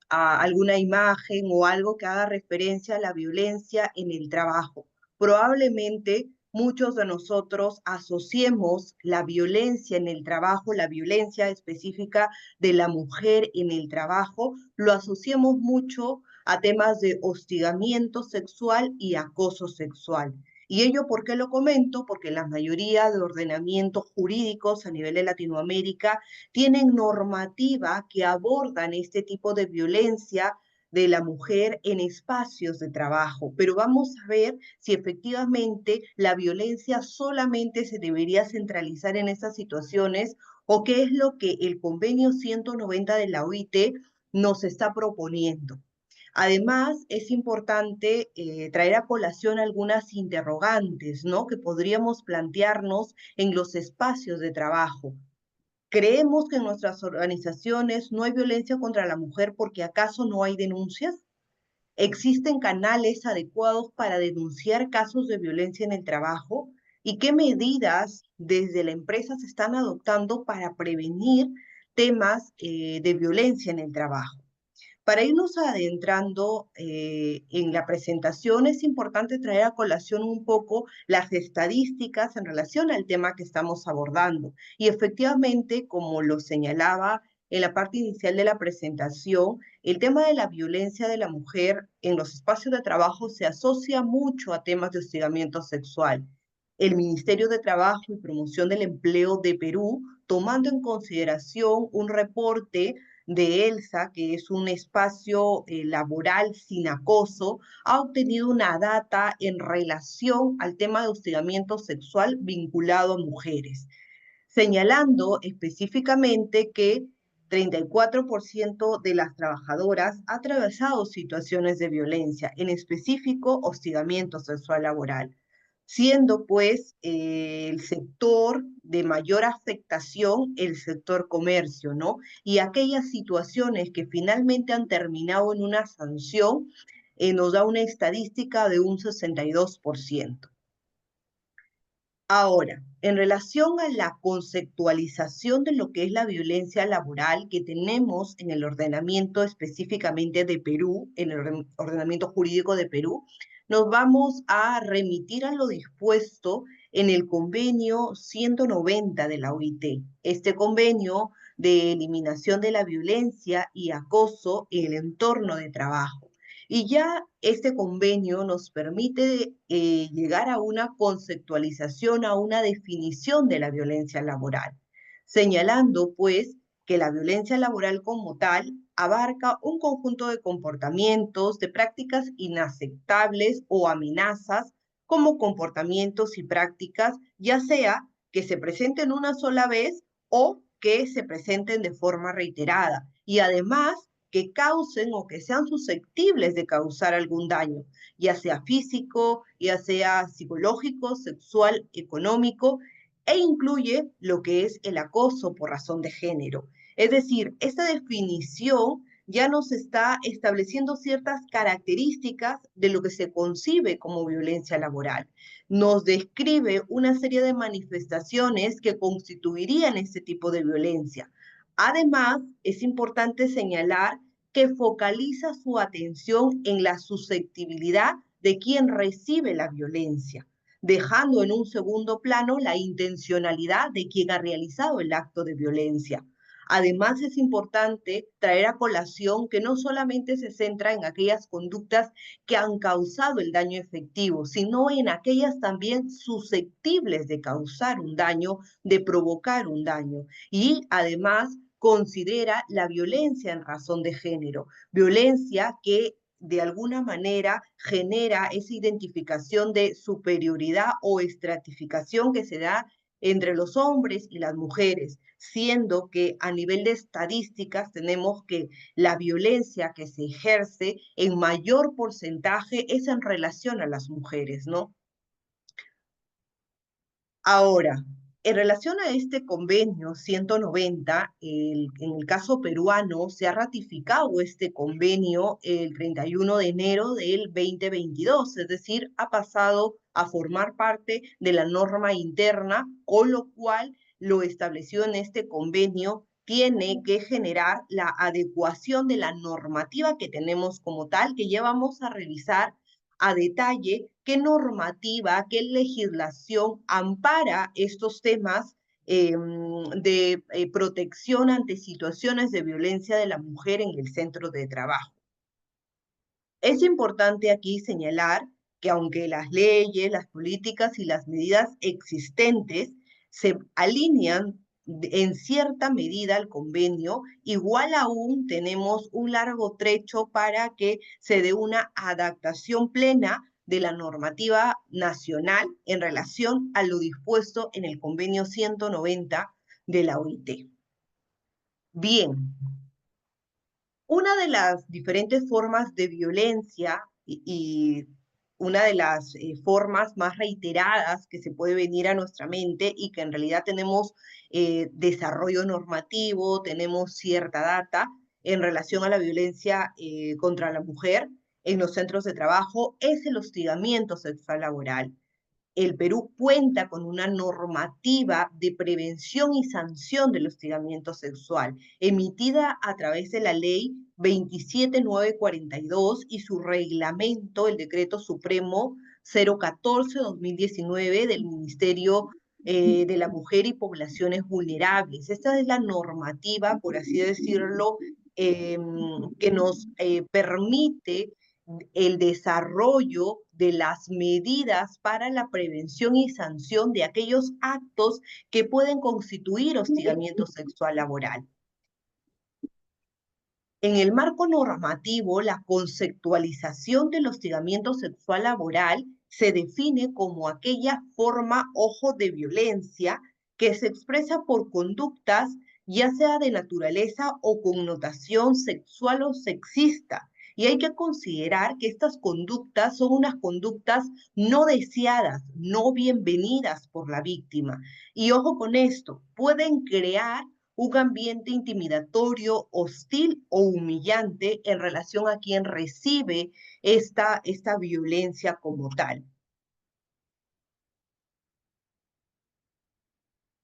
a alguna imagen o algo que haga referencia a la violencia en el trabajo. Probablemente muchos de nosotros asociemos la violencia en el trabajo, la violencia específica de la mujer en el trabajo, lo asociemos mucho a temas de hostigamiento sexual y acoso sexual. ¿Y ello por qué lo comento? Porque la mayoría de ordenamientos jurídicos a nivel de Latinoamérica tienen normativa que abordan este tipo de violencia de la mujer en espacios de trabajo, pero vamos a ver si efectivamente la violencia solamente se debería centralizar en esas situaciones o qué es lo que el convenio 190 de la OIT nos está proponiendo. Además, es importante traer a colación algunas interrogantes, ¿no? Que podríamos plantearnos en los espacios de trabajo. ¿Creemos que en nuestras organizaciones no hay violencia contra la mujer porque acaso no hay denuncias? ¿Existen canales adecuados para denunciar casos de violencia en el trabajo? ¿Y qué medidas desde la empresa se están adoptando para prevenir temas de violencia en el trabajo? Para irnos adentrando en la presentación, es importante traer a colación un poco las estadísticas en relación al tema que estamos abordando. Y efectivamente, como lo señalaba en la parte inicial de la presentación, el tema de la violencia de la mujer en los espacios de trabajo se asocia mucho a temas de hostigamiento sexual. El Ministerio de Trabajo y Promoción del Empleo de Perú, tomando en consideración un reporte de ELSA, que es un espacio laboral sin acoso, ha obtenido una data en relación al tema de hostigamiento sexual vinculado a mujeres, señalando específicamente que 34% de las trabajadoras ha atravesado situaciones de violencia, en específico hostigamiento sexual laboral, siendo pues el sector de mayor afectación el sector comercio, ¿no? Y aquellas situaciones que finalmente han terminado en una sanción nos da una estadística de un 62%. Ahora, en relación a la conceptualización de lo que es la violencia laboral que tenemos en el ordenamiento específicamente de Perú, en el ordenamiento jurídico de Perú, nos vamos a remitir a lo dispuesto en el convenio 190 de la OIT. Este convenio de eliminación de la violencia y acoso en el entorno de trabajo. Y ya este convenio nos permite llegar a una conceptualización, a una definición de la violencia laboral, señalando pues que la violencia laboral como tal abarca un conjunto de comportamientos, de prácticas inaceptables o amenazas como comportamientos y prácticas, ya sea que se presenten una sola vez o que se presenten de forma reiterada. Y además, que causen o que sean susceptibles de causar algún daño, ya sea físico, ya sea psicológico, sexual, económico, e incluye lo que es el acoso por razón de género. Es decir, esta definición ya nos está estableciendo ciertas características de lo que se concibe como violencia laboral. Nos describe una serie de manifestaciones que constituirían este tipo de violencia. Además, es importante señalar que focaliza su atención en la susceptibilidad de quien recibe la violencia, dejando en un segundo plano la intencionalidad de quien ha realizado el acto de violencia. Además, es importante traer a colación que no solamente se centra en aquellas conductas que han causado el daño efectivo, sino en aquellas también susceptibles de causar un daño, de provocar un daño. Y además considera la violencia en razón de género, violencia que de alguna manera genera esa identificación de superioridad o estratificación que se da entre los hombres y las mujeres, siendo que a nivel de estadísticas tenemos que la violencia que se ejerce en mayor porcentaje es en relación a las mujeres, ¿no? Ahora, en relación a este convenio 190, en el caso peruano se ha ratificado este convenio el 31 de enero del 2022, es decir, ha pasado a formar parte de la norma interna, con lo cual lo establecido en este convenio tiene que generar la adecuación de la normativa que tenemos como tal, que ya vamos a revisar a detalle qué normativa, qué legislación ampara estos temas de protección ante situaciones de violencia de la mujer en el centro de trabajo. Es importante aquí señalar que aunque las leyes, las políticas y las medidas existentes se alinean en cierta medida al convenio, igual aún tenemos un largo trecho para que se dé una adaptación plena de la normativa nacional en relación a lo dispuesto en el convenio 190 de la OIT. Bien, una de las diferentes formas de violencia y una de las formas más reiteradas que se puede venir a nuestra mente y que en realidad tenemos desarrollo normativo, tenemos cierta data en relación a la violencia contra la mujer en los centros de trabajo, es el hostigamiento sexual laboral. El Perú cuenta con una normativa de prevención y sanción del hostigamiento sexual, emitida a través de la ley 27942 y su reglamento, el Decreto Supremo 014-2019 del Ministerio de la Mujer y Poblaciones Vulnerables. Esta es la normativa, por así decirlo, que nos permite el desarrollo de las medidas para la prevención y sanción de aquellos actos que pueden constituir hostigamiento sexual laboral. En el marco normativo, la conceptualización del hostigamiento sexual laboral se define como aquella forma, ojo, de violencia que se expresa por conductas, ya sea de naturaleza o connotación sexual o sexista. Y hay que considerar que estas conductas son unas conductas no deseadas, no bienvenidas por la víctima. Y ojo con esto, pueden crear un ambiente intimidatorio, hostil o humillante en relación a quien recibe esta violencia como tal.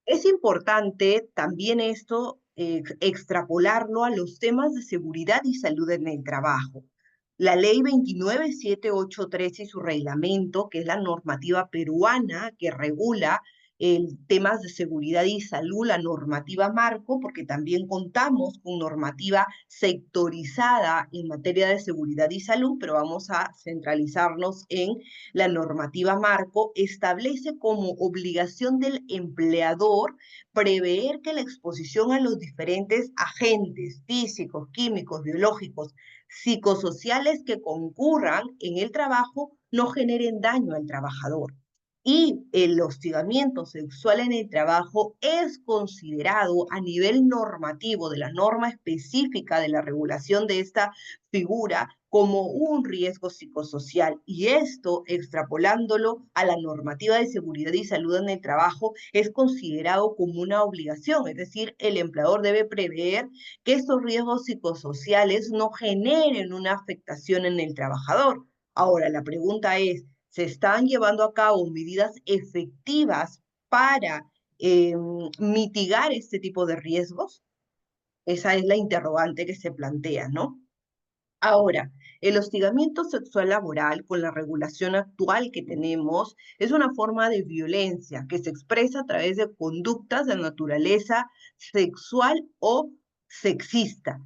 Es importante también esto extrapolarlo a los temas de seguridad y salud en el trabajo. La ley 29783 y su reglamento, que es la normativa peruana que regula temas de seguridad y salud, la normativa marco, porque también contamos con normativa sectorizada en materia de seguridad y salud, pero vamos a centralizarnos en la normativa marco, establece como obligación del empleador prever que la exposición a los diferentes agentes físicos, químicos, biológicos, psicosociales que concurran en el trabajo no generen daño al trabajador. Y el hostigamiento sexual en el trabajo es considerado a nivel normativo de la norma específica de la regulación de esta figura como un riesgo psicosocial. Y esto, extrapolándolo a la normativa de seguridad y salud en el trabajo, es considerado como una obligación. Es decir, el empleador debe prever que estos riesgos psicosociales no generen una afectación en el trabajador. Ahora, la pregunta es, ¿se están llevando a cabo medidas efectivas para mitigar este tipo de riesgos? Esa es la interrogante que se plantea, ¿no? Ahora, el hostigamiento sexual laboral, con la regulación actual que tenemos, es una forma de violencia que se expresa a través de conductas de naturaleza sexual o sexista.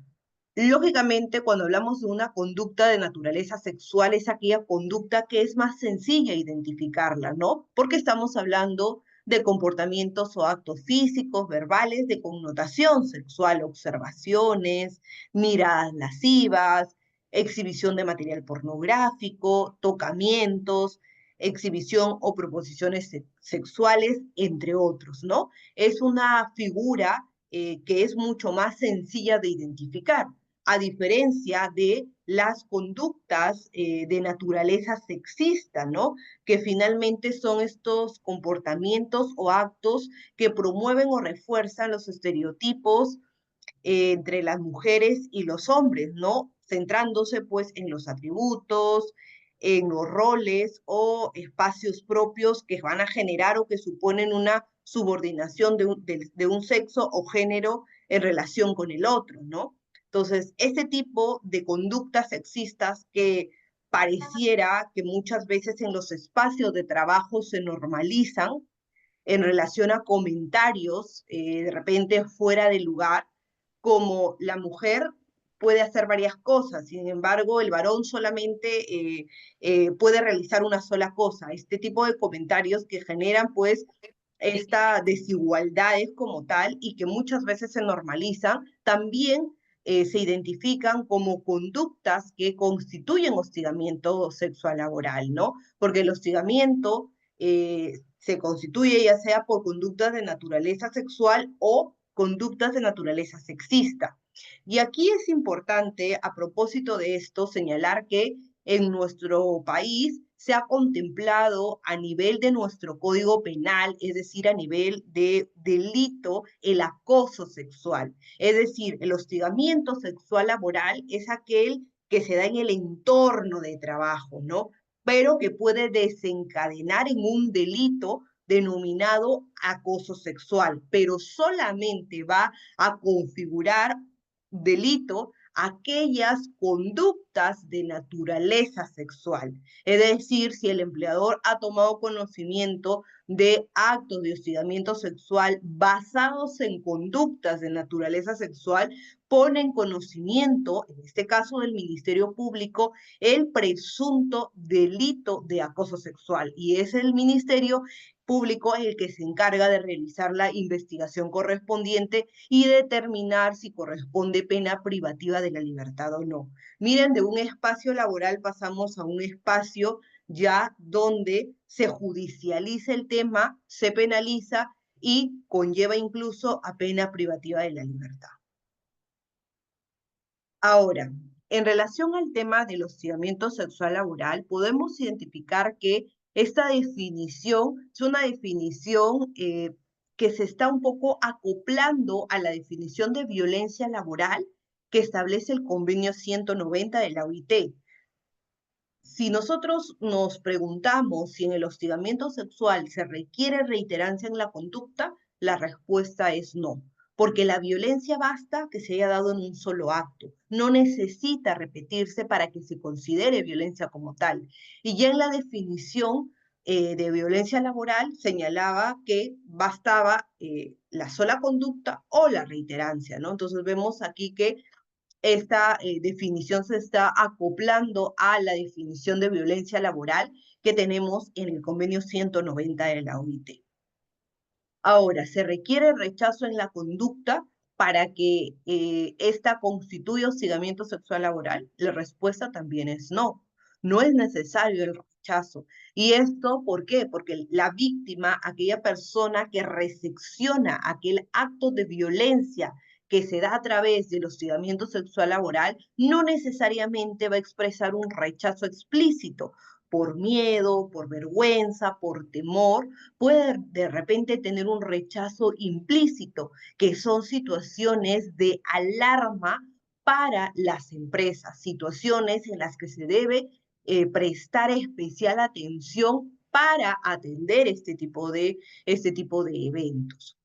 Lógicamente, cuando hablamos de una conducta de naturaleza sexual, es aquella conducta que es más sencilla identificarla, ¿no? Porque estamos hablando de comportamientos o actos físicos, verbales, de connotación sexual, observaciones, miradas lascivas, exhibición de material pornográfico, tocamientos, exhibición o proposiciones sexuales, entre otros, ¿no? Es una figura que es mucho más sencilla de identificar, a diferencia de las conductas de naturaleza sexista, ¿no? Que finalmente son estos comportamientos o actos que promueven o refuerzan los estereotipos entre las mujeres y los hombres, ¿no? Centrándose pues en los atributos, en los roles o espacios propios que van a generar o que suponen una subordinación de un sexo o género en relación con el otro, ¿no? Entonces, ese tipo de conductas sexistas que pareciera que muchas veces en los espacios de trabajo se normalizan en relación a comentarios de repente fuera de lugar, como la mujer puede hacer varias cosas, sin embargo, el varón solamente puede realizar una sola cosa. Este tipo de comentarios que generan, pues, esta desigualdades como tal y que muchas veces se normalizan, también se identifican como conductas que constituyen hostigamiento sexual laboral, ¿no? Porque el hostigamiento se constituye ya sea por conductas de naturaleza sexual o conductas de naturaleza sexista. Y aquí es importante, a propósito de esto, señalar que en nuestro país se ha contemplado a nivel de nuestro Código Penal, es decir, a nivel de delito, el acoso sexual. Es decir, el hostigamiento sexual laboral es aquel que se da en el entorno de trabajo, ¿no? Pero que puede desencadenar en un delito denominado acoso sexual, pero solamente va a configurar delito aquellas conductas de naturaleza sexual. Es decir, si el empleador ha tomado conocimiento de actos de hostigamiento sexual basados en conductas de naturaleza sexual, pone en conocimiento, en este caso del Ministerio Público, el presunto delito de acoso sexual. Y es el Ministerio Público el que se encarga de realizar la investigación correspondiente y determinar si corresponde pena privativa de la libertad o no. Miren, de un espacio laboral pasamos a un espacio ya donde se judicializa el tema, se penaliza y conlleva incluso a pena privativa de la libertad. Ahora, en relación al tema del hostigamiento sexual laboral, podemos identificar que esta definición es una definición que se está un poco acoplando a la definición de violencia laboral que establece el convenio 190 de la OIT. Si nosotros nos preguntamos si en el hostigamiento sexual se requiere reiterancia en la conducta, la respuesta es no, porque la violencia basta que se haya dado en un solo acto, no necesita repetirse para que se considere violencia como tal. Y ya en la definición de violencia laboral señalaba que bastaba la sola conducta o la reiterancia, ¿no? Entonces vemos aquí que esta definición se está acoplando a la definición de violencia laboral que tenemos en el convenio 190 de la OIT. Ahora, ¿se requiere rechazo en la conducta para que esta constituya hostigamiento sexual laboral? La respuesta también es no. No es necesario el rechazo. ¿Y esto por qué? Porque la víctima, aquella persona que recepciona aquel acto de violencia que se da a través del hostigamiento sexual laboral, no necesariamente va a expresar un rechazo explícito por miedo, por vergüenza, por temor, puede de repente tener un rechazo implícito, que son situaciones de alarma para las empresas, situaciones en las que se debe prestar especial atención para atender este tipo de eventos.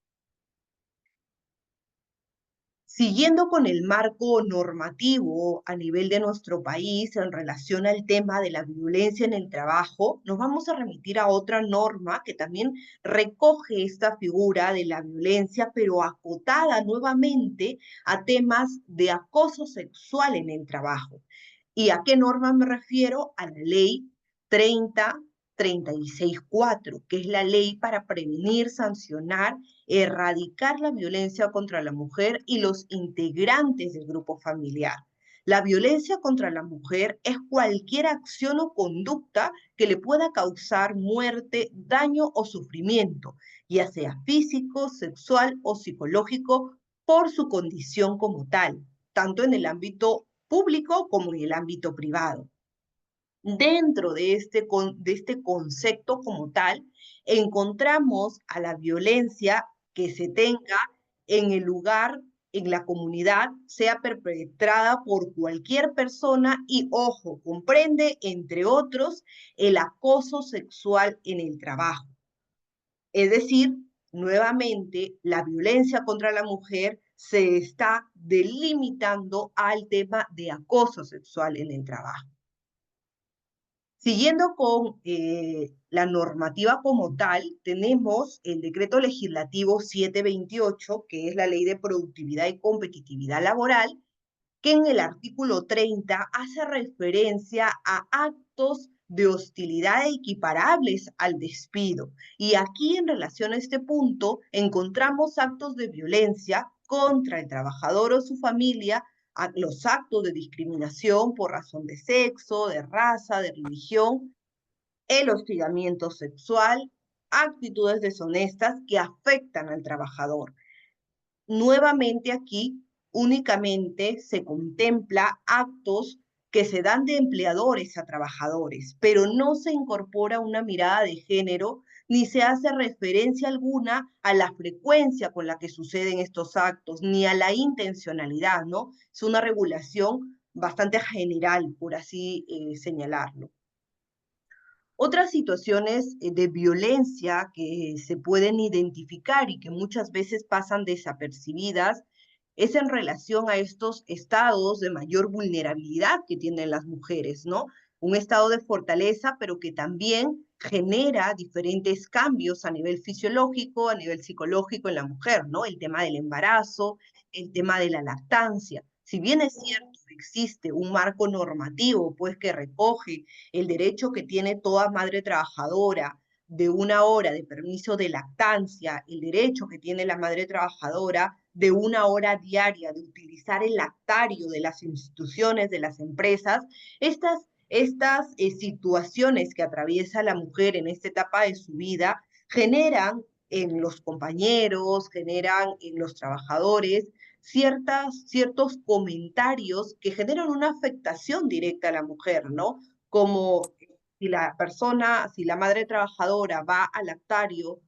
Siguiendo con el marco normativo a nivel de nuestro país en relación al tema de la violencia en el trabajo, nos vamos a remitir a otra norma que también recoge esta figura de la violencia, pero acotada nuevamente a temas de acoso sexual en el trabajo. ¿Y a qué norma me refiero? A la ley 3036-4, que es la ley para prevenir, sancionar, erradicar la violencia contra la mujer y los integrantes del grupo familiar. La violencia contra la mujer es cualquier acción o conducta que le pueda causar muerte, daño o sufrimiento, ya sea físico, sexual o psicológico, por su condición como tal, tanto en el ámbito público como en el ámbito privado. Dentro de este concepto como tal, encontramos a la violencia que se tenga en el lugar, en la comunidad, sea perpetrada por cualquier persona y, ojo, comprende, entre otros, el acoso sexual en el trabajo. Es decir, nuevamente, la violencia contra la mujer se está delimitando al tema de acoso sexual en el trabajo. Siguiendo con la normativa como tal, tenemos el decreto legislativo 728, que es la Ley de Productividad y Competitividad Laboral, que en el artículo 30 hace referencia a actos de hostilidad equiparables al despido. Y aquí, en relación a este punto, encontramos actos de violencia contra el trabajador o su familia, los actos de discriminación por razón de sexo, de raza, de religión, el hostigamiento sexual, actitudes deshonestas que afectan al trabajador. Nuevamente aquí únicamente se contempla actos que se dan de empleadores a trabajadores, pero no se incorpora una mirada de género ni se hace referencia alguna a la frecuencia con la que suceden estos actos, ni a la intencionalidad, ¿no? Es una regulación bastante general, por así señalarlo. Otras situaciones de violencia que se pueden identificar y que muchas veces pasan desapercibidas es en relación a estos estados de mayor vulnerabilidad que tienen las mujeres, ¿no? Un estado de fortaleza, pero que también genera diferentes cambios a nivel fisiológico, a nivel psicológico en la mujer, ¿no? El tema del embarazo, el tema de la lactancia. Si bien es cierto, existe un marco normativo, pues, que recoge el derecho que tiene toda madre trabajadora de 1 hora de permiso de lactancia, el derecho que tiene la madre trabajadora de 1 hora diaria de utilizar el lactario de las instituciones, de las empresas, estas situaciones que atraviesa la mujer en esta etapa de su vida generan en los compañeros, generan en los trabajadores ciertos comentarios que generan una afectación directa a la mujer, ¿no? Como si la madre trabajadora va al lactario,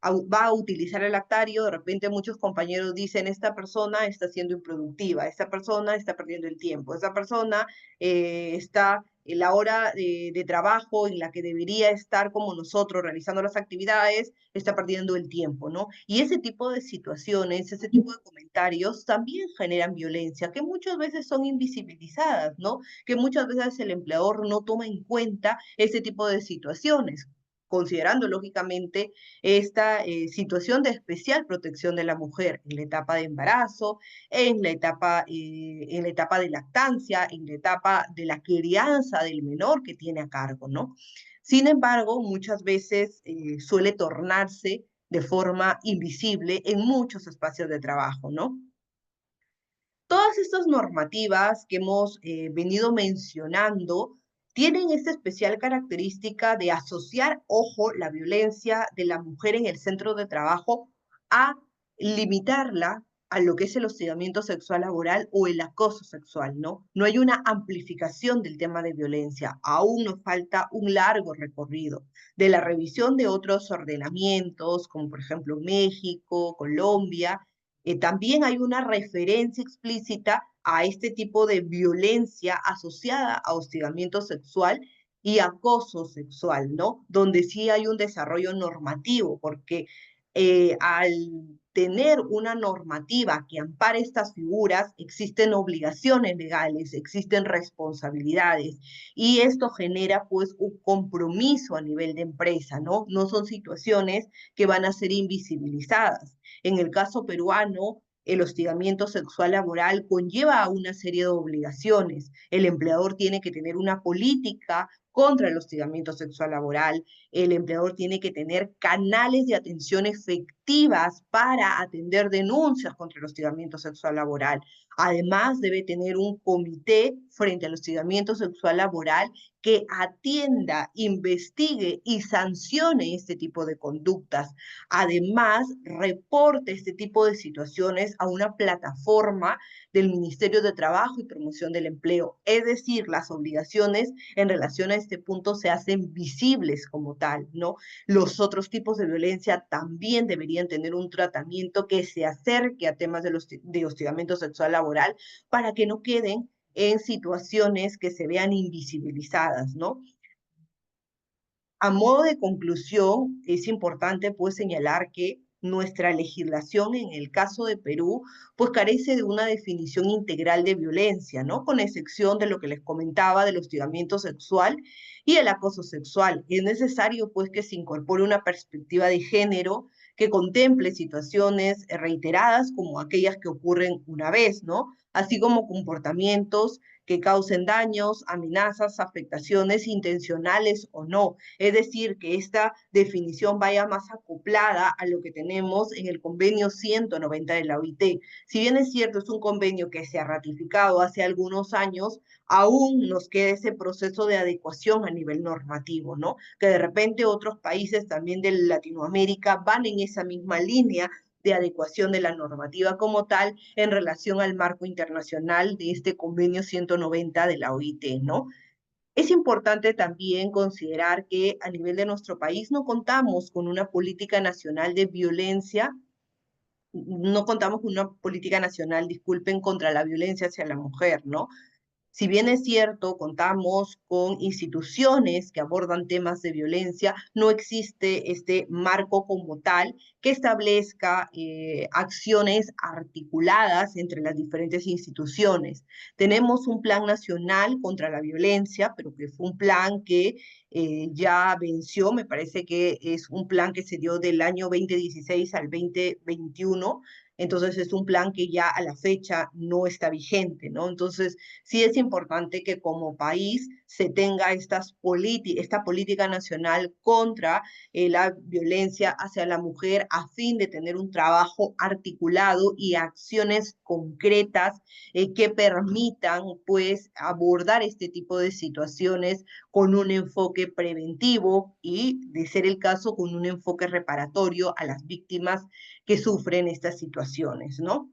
va a utilizar el lactario, de repente muchos compañeros dicen, esta persona está siendo improductiva, esta persona está perdiendo el tiempo, esta persona está en la hora de trabajo en la que debería estar como nosotros realizando las actividades, está perdiendo el tiempo, ¿no? Y ese tipo de situaciones, ese tipo de comentarios también generan violencia, que muchas veces son invisibilizadas, ¿no? Que muchas veces el empleador no toma en cuenta ese tipo de situaciones, considerando lógicamente esta situación de especial protección de la mujer en la etapa de embarazo, en la etapa de lactancia, en la etapa de la crianza del menor que tiene a cargo, ¿no? Sin embargo, muchas veces suele tornarse de forma invisible en muchos espacios de trabajo, ¿no? Todas estas normativas que hemos venido mencionando tienen esta especial característica de asociar, ojo, la violencia de la mujer en el centro de trabajo a limitarla a lo que es el hostigamiento sexual laboral o el acoso sexual, ¿no? No hay una amplificación del tema de violencia, aún nos falta un largo recorrido de la revisión de otros ordenamientos, como por ejemplo México, Colombia. También hay una referencia explícita a este tipo de violencia asociada a hostigamiento sexual y acoso sexual, ¿no? Donde sí hay un desarrollo normativo, porque al tener una normativa que ampare estas figuras, existen obligaciones legales, existen responsabilidades, y esto genera pues un compromiso a nivel de empresa, ¿no? No son situaciones que van a ser invisibilizadas. En el caso peruano, el hostigamiento sexual laboral conlleva una serie de obligaciones. El empleador tiene que tener una política contra el hostigamiento sexual laboral. El empleador tiene que tener canales de atención efectivas para atender denuncias contra el hostigamiento sexual laboral. Además, debe tener un comité frente al hostigamiento sexual laboral que atienda, investigue y sancione este tipo de conductas. Además, reporte este tipo de situaciones a una plataforma del Ministerio de Trabajo y Promoción del Empleo. Es decir, las obligaciones en relación a este punto se hacen visibles como tal, ¿no? Los otros tipos de violencia también deberían tener un tratamiento que se acerque a temas de hostigamiento sexual laboral para que no queden en situaciones que se vean invisibilizadas, ¿no? A modo de conclusión, es importante pues señalar que nuestra legislación en el caso de Perú pues carece de una definición integral de violencia, ¿no? Con excepción de lo que les comentaba del hostigamiento sexual y el acoso sexual. Es necesario pues que se incorpore una perspectiva de género que contemple situaciones reiteradas como aquellas que ocurren una vez, ¿no? Así como comportamientos que causen daños, amenazas, afectaciones intencionales o no. Es decir, que esta definición vaya más acoplada a lo que tenemos en el convenio 190 de la OIT. Si bien es cierto, es un convenio que se ha ratificado hace algunos años, aún nos queda ese proceso de adecuación a nivel normativo, ¿no? Que de repente otros países también de Latinoamérica van en esa misma línea de adecuación de la normativa como tal en relación al marco internacional de este convenio 190 de la OIT, ¿no? Es importante también considerar que a nivel de nuestro país no contamos con una política nacional de violencia, no contamos con una política nacional, disculpen, contra la violencia hacia la mujer, ¿no? Si bien es cierto, contamos con instituciones que abordan temas de violencia, no existe este marco como tal que establezca acciones articuladas entre las diferentes instituciones. Tenemos un plan nacional contra la violencia, pero que fue un plan que ya venció, me parece que es un plan que se dio del año 2016 al 2021, entonces es un plan que ya a la fecha no está vigente, ¿no? Entonces sí es importante que como país se tenga esta política nacional contra la violencia hacia la mujer a fin de tener un trabajo articulado y acciones concretas que permitan pues abordar este tipo de situaciones con un enfoque preventivo y, de ser el caso, con un enfoque reparatorio a las víctimas que sufren estas situaciones, ¿no?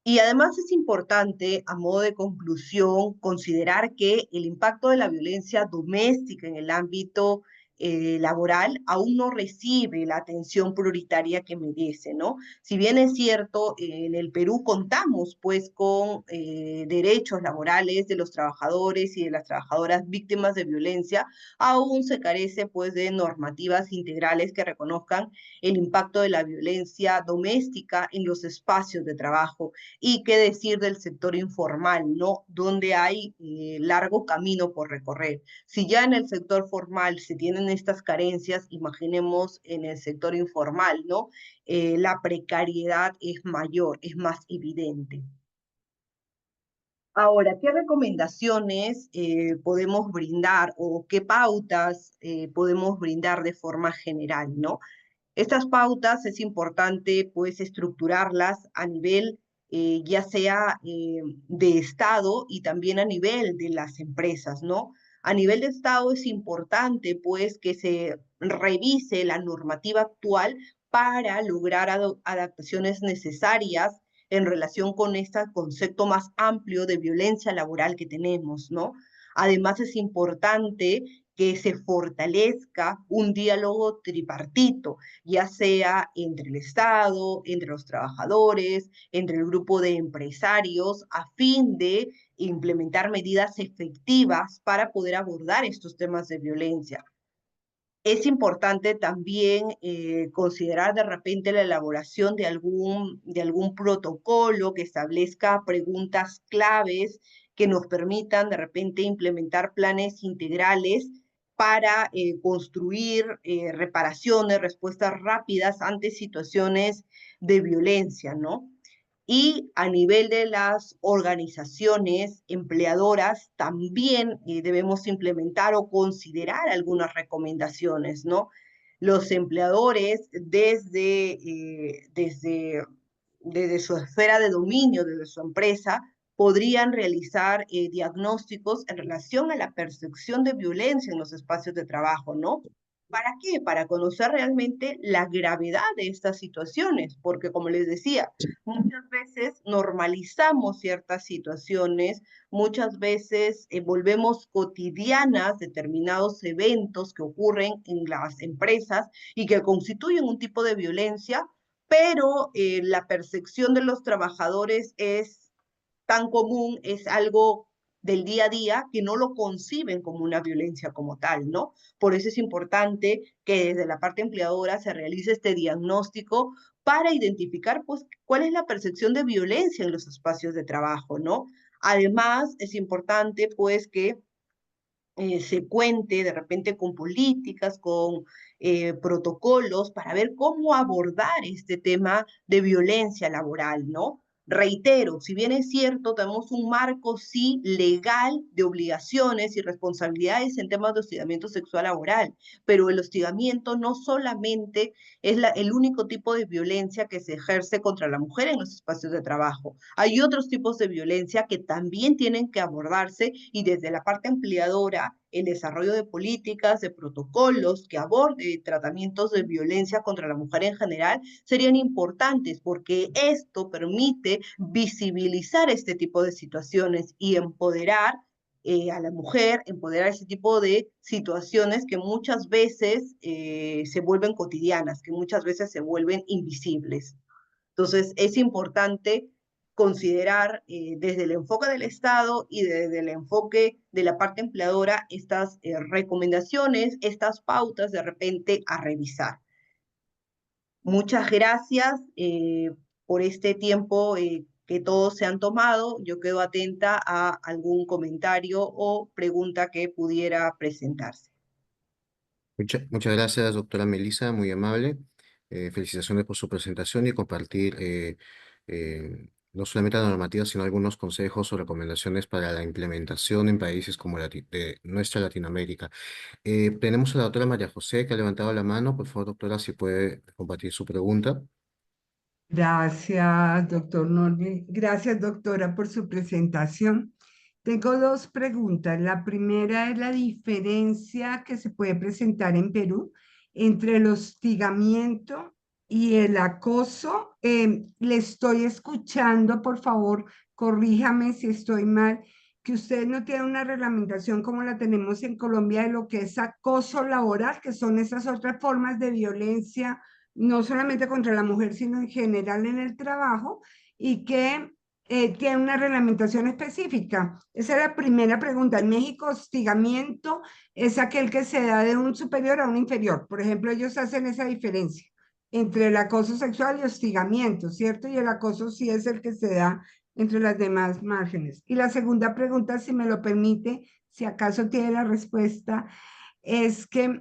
Y además es importante, a modo de conclusión, considerar que el impacto de la violencia doméstica en el ámbito laboral aún no recibe la atención prioritaria que merece, ¿no? Si bien es cierto, en el Perú contamos pues con derechos laborales de los trabajadores y de las trabajadoras víctimas de violencia, aún se carece pues de normativas integrales que reconozcan el impacto de la violencia doméstica en los espacios de trabajo. Y qué decir del sector informal, ¿no? Donde hay largo camino por recorrer. Si ya en el sector formal se tienen estas carencias, imaginemos en el sector informal, ¿no? La precariedad es mayor, es más evidente. Ahora, ¿qué recomendaciones podemos brindar o qué pautas podemos brindar de forma general, ¿no? Estas pautas es importante pues estructurarlas a nivel ya sea de Estado y también a nivel de las empresas, ¿no? A nivel de Estado es importante pues que se revise la normativa actual para lograr adaptaciones necesarias en relación con este concepto más amplio de violencia laboral que tenemos, ¿no? Además es importante que se fortalezca un diálogo tripartito, ya sea entre el Estado, entre los trabajadores, entre el grupo de empresarios, a fin de implementar medidas efectivas para poder abordar estos temas de violencia. Es importante también considerar de repente la elaboración de algún protocolo que establezca preguntas claves que nos permitan de repente implementar planes integrales para construir reparaciones, respuestas rápidas ante situaciones de violencia, ¿no? Y a nivel de las organizaciones empleadoras también debemos implementar o considerar algunas recomendaciones, ¿no? Los empleadores desde su esfera de dominio, desde su empresa, podrían realizar diagnósticos en relación a la percepción de violencia en los espacios de trabajo, ¿no? ¿Para qué? Para conocer realmente la gravedad de estas situaciones, porque como les decía, muchas veces normalizamos ciertas situaciones, muchas veces volvemos cotidianas determinados eventos que ocurren en las empresas y que constituyen un tipo de violencia, pero la percepción de los trabajadores es tan común, es algo del día a día que no lo conciben como una violencia como tal, ¿no? Por eso es importante que desde la parte empleadora se realice este diagnóstico para identificar, pues, cuál es la percepción de violencia en los espacios de trabajo, ¿no? Además, es importante, pues, que se cuente de repente con políticas, con protocolos para ver cómo abordar este tema de violencia laboral, ¿no? Reitero, si bien es cierto, tenemos un marco sí legal de obligaciones y responsabilidades en temas de hostigamiento sexual laboral, pero el hostigamiento no solamente es el único tipo de violencia que se ejerce contra la mujer en los espacios de trabajo. Hay otros tipos de violencia que también tienen que abordarse y desde la parte empleadora, el desarrollo de políticas, de protocolos que aborden tratamientos de violencia contra la mujer en general serían importantes porque esto permite visibilizar este tipo de situaciones y empoderar a la mujer, empoderar ese tipo de situaciones que muchas veces se vuelven cotidianas, que muchas veces se vuelven invisibles. Entonces, es importante considerar desde el enfoque del Estado y desde el enfoque de la parte empleadora estas recomendaciones, estas pautas de repente a revisar. Muchas gracias por este tiempo que todos se han tomado. Yo quedo atenta a algún comentario o pregunta que pudiera presentarse. Muchas gracias, doctora Melissa, muy amable. Felicitaciones por su presentación y compartir no solamente la normativa, sino algunos consejos o recomendaciones para la implementación en países como de nuestra Latinoamérica. Tenemos a la doctora María José que ha levantado la mano. Por favor, doctora, si puede compartir su pregunta. Gracias, doctor Norby. Gracias, doctora, por su presentación. Tengo dos preguntas. La primera es la diferencia que se puede presentar en Perú entre el hostigamiento y el acoso. Le estoy escuchando, por favor, corríjame si estoy mal, que usted no tiene una reglamentación como la tenemos en Colombia de lo que es acoso laboral, que son esas otras formas de violencia no solamente contra la mujer, sino en general en el trabajo, y que tiene una reglamentación específica. Esa es la primera pregunta. En México, hostigamiento es aquel que se da de un superior a un inferior. Por ejemplo, ellos hacen esa diferencia entre el acoso sexual y hostigamiento, ¿cierto? Y el acoso sí es el que se da entre las demás márgenes. Y la segunda pregunta, si me lo permite, si acaso tiene la respuesta, es que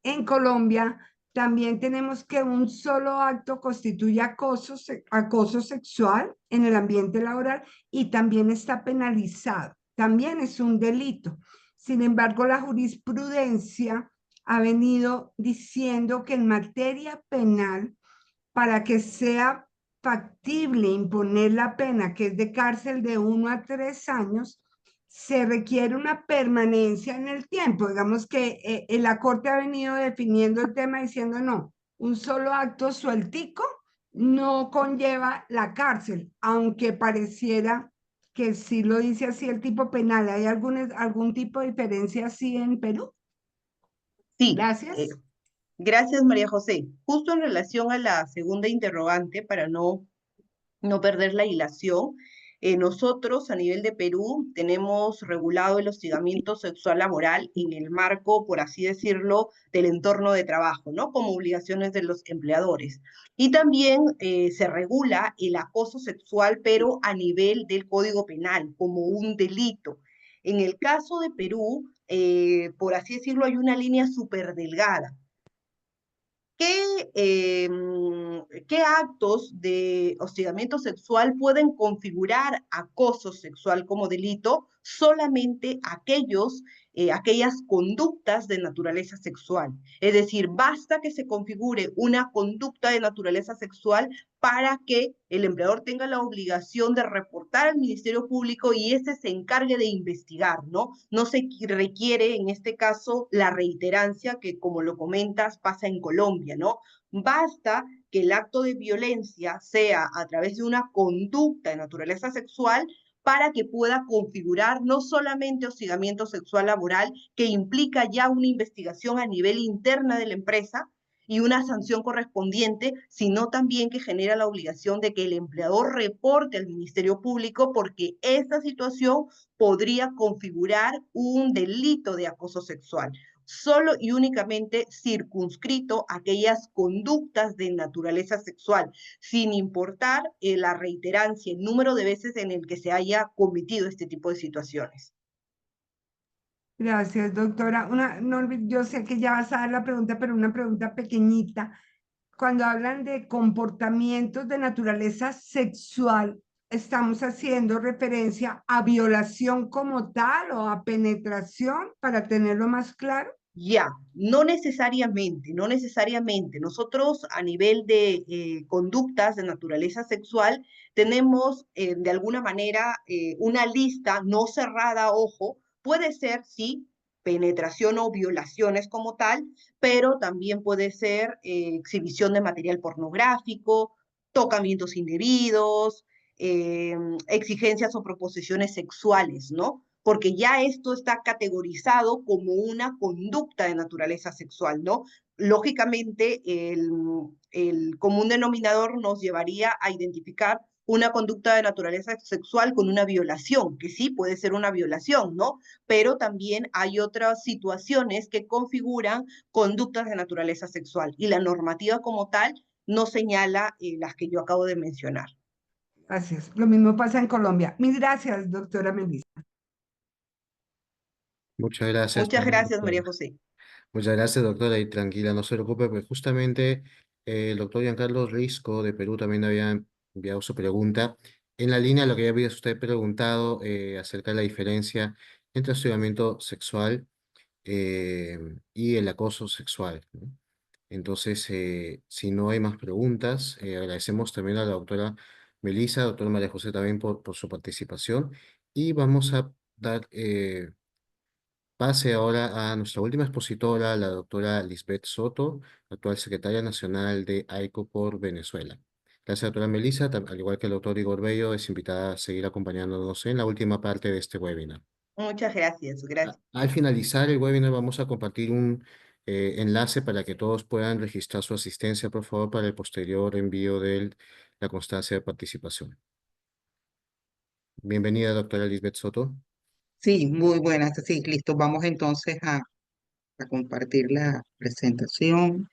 en Colombia también tenemos que un solo acto constituye acoso sexual en el ambiente laboral y también está penalizado, también es un delito. Sin embargo, la jurisprudencia ha venido diciendo que en materia penal, para que sea factible imponer la pena, que es de cárcel de 1 a 3 años, se requiere una permanencia en el tiempo. Digamos que la Corte ha venido definiendo el tema diciendo no, un solo acto sueltico no conlleva la cárcel, aunque pareciera que sí lo dice así el tipo penal. ¿Hay algún tipo de diferencia así en Perú? Sí, Gracias. gracias María José. Justo en relación a la segunda interrogante, para no perder la hilación. Nosotros a nivel de Perú tenemos regulado el hostigamiento sexual laboral en el marco, por así decirlo, del entorno de trabajo, ¿no? Como obligaciones de los empleadores. Y también se regula el acoso sexual, pero a nivel del Código Penal, como un delito. En el caso de Perú, por así decirlo, hay una línea súper delgada. ¿Qué qué actos de hostigamiento sexual pueden configurar acoso sexual como delito, solamente aquellas conductas de naturaleza sexual. Es decir, basta que se configure una conducta de naturaleza sexual para que el empleador tenga la obligación de reportar al Ministerio Público y ese se encargue de investigar, ¿no? No se requiere, en este caso, la reiterancia que, como lo comentas, pasa en Colombia, ¿no? Basta que el acto de violencia sea a través de una conducta de naturaleza sexual para que pueda configurar no solamente hostigamiento sexual laboral, que implica ya una investigación a nivel interna de la empresa y una sanción correspondiente, sino también que genera la obligación de que el empleador reporte al Ministerio Público porque esta situación podría configurar un delito de acoso sexual, solo y únicamente circunscrito a aquellas conductas de naturaleza sexual, sin importar la reiterancia, el número de veces en el que se haya cometido este tipo de situaciones. Gracias, doctora. Norby, yo sé que ya vas a dar la pregunta, pero una pregunta pequeñita. Cuando hablan de comportamientos de naturaleza sexual, ¿estamos haciendo referencia a violación como tal o a penetración para tenerlo más claro? Ya, no necesariamente, no necesariamente. Nosotros a nivel de conductas de naturaleza sexual tenemos de alguna manera una lista no cerrada, ojo, puede ser, sí, penetración o violaciones como tal, pero también puede ser exhibición de material pornográfico, tocamientos indebidos, exigencias o proposiciones sexuales, ¿no? Porque ya esto está categorizado como una conducta de naturaleza sexual, ¿no? Lógicamente, el común denominador nos llevaría a identificar una conducta de naturaleza sexual con una violación, que sí puede ser una violación, ¿no? Pero también hay otras situaciones que configuran conductas de naturaleza sexual y la normativa como tal no señala las que yo acabo de mencionar. Gracias. Lo mismo pasa en Colombia. Mil gracias, doctora Melissa. Muchas gracias Muchas también, gracias, María doctora. José. Muchas gracias, doctora, y tranquila, no se preocupe, pues justamente el doctor Giancarlo Risco de Perú también había enviado su pregunta en la línea de lo que ya había usted preguntado acerca de la diferencia entre hostigamiento sexual y el acoso sexual, ¿no? Entonces, si no hay más preguntas, agradecemos también a la doctora Melissa, doctora María José también por su participación y vamos a dar pase ahora a nuestra última expositora, la doctora Lisbeth Soto, actual secretaria nacional de AICO por Venezuela. Gracias, doctora Melissa. Al igual que el doctor Igor Bello, es invitada a seguir acompañándonos en la última parte de este webinar. Muchas gracias, gracias. Al finalizar el webinar vamos a compartir un enlace para que todos puedan registrar su asistencia, por favor, para el posterior envío de la constancia de participación. Bienvenida, doctora Lisbeth Soto. Sí, muy buenas. Sí, listo. Vamos entonces a compartir la presentación.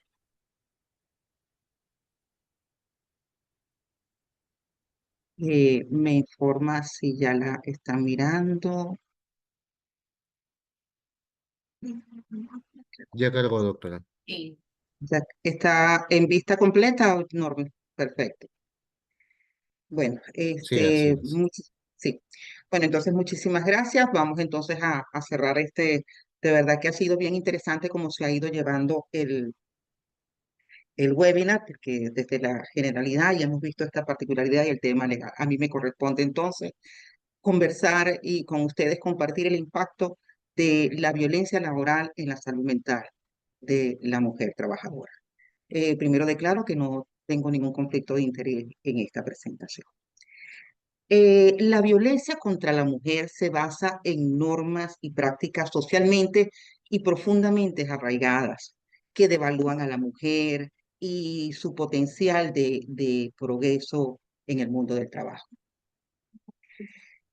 Me informa si ya la están mirando. Ya cargó, doctora. Ya ¿está en vista completa o Norma? Perfecto. Bueno, Sí, así es. sí. Bueno, entonces muchísimas gracias. Vamos entonces a cerrar de verdad que ha sido bien interesante cómo se ha ido llevando el webinar, porque desde la generalidad ya hemos visto esta particularidad y el tema legal. A mí me corresponde entonces conversar y con ustedes compartir el impacto de la violencia laboral en la salud mental de la mujer trabajadora. Primero declaro que no tengo ningún conflicto de interés en esta presentación. La violencia contra la mujer se basa en normas y prácticas socialmente y profundamente arraigadas que devalúan a la mujer y su potencial de progreso en el mundo del trabajo.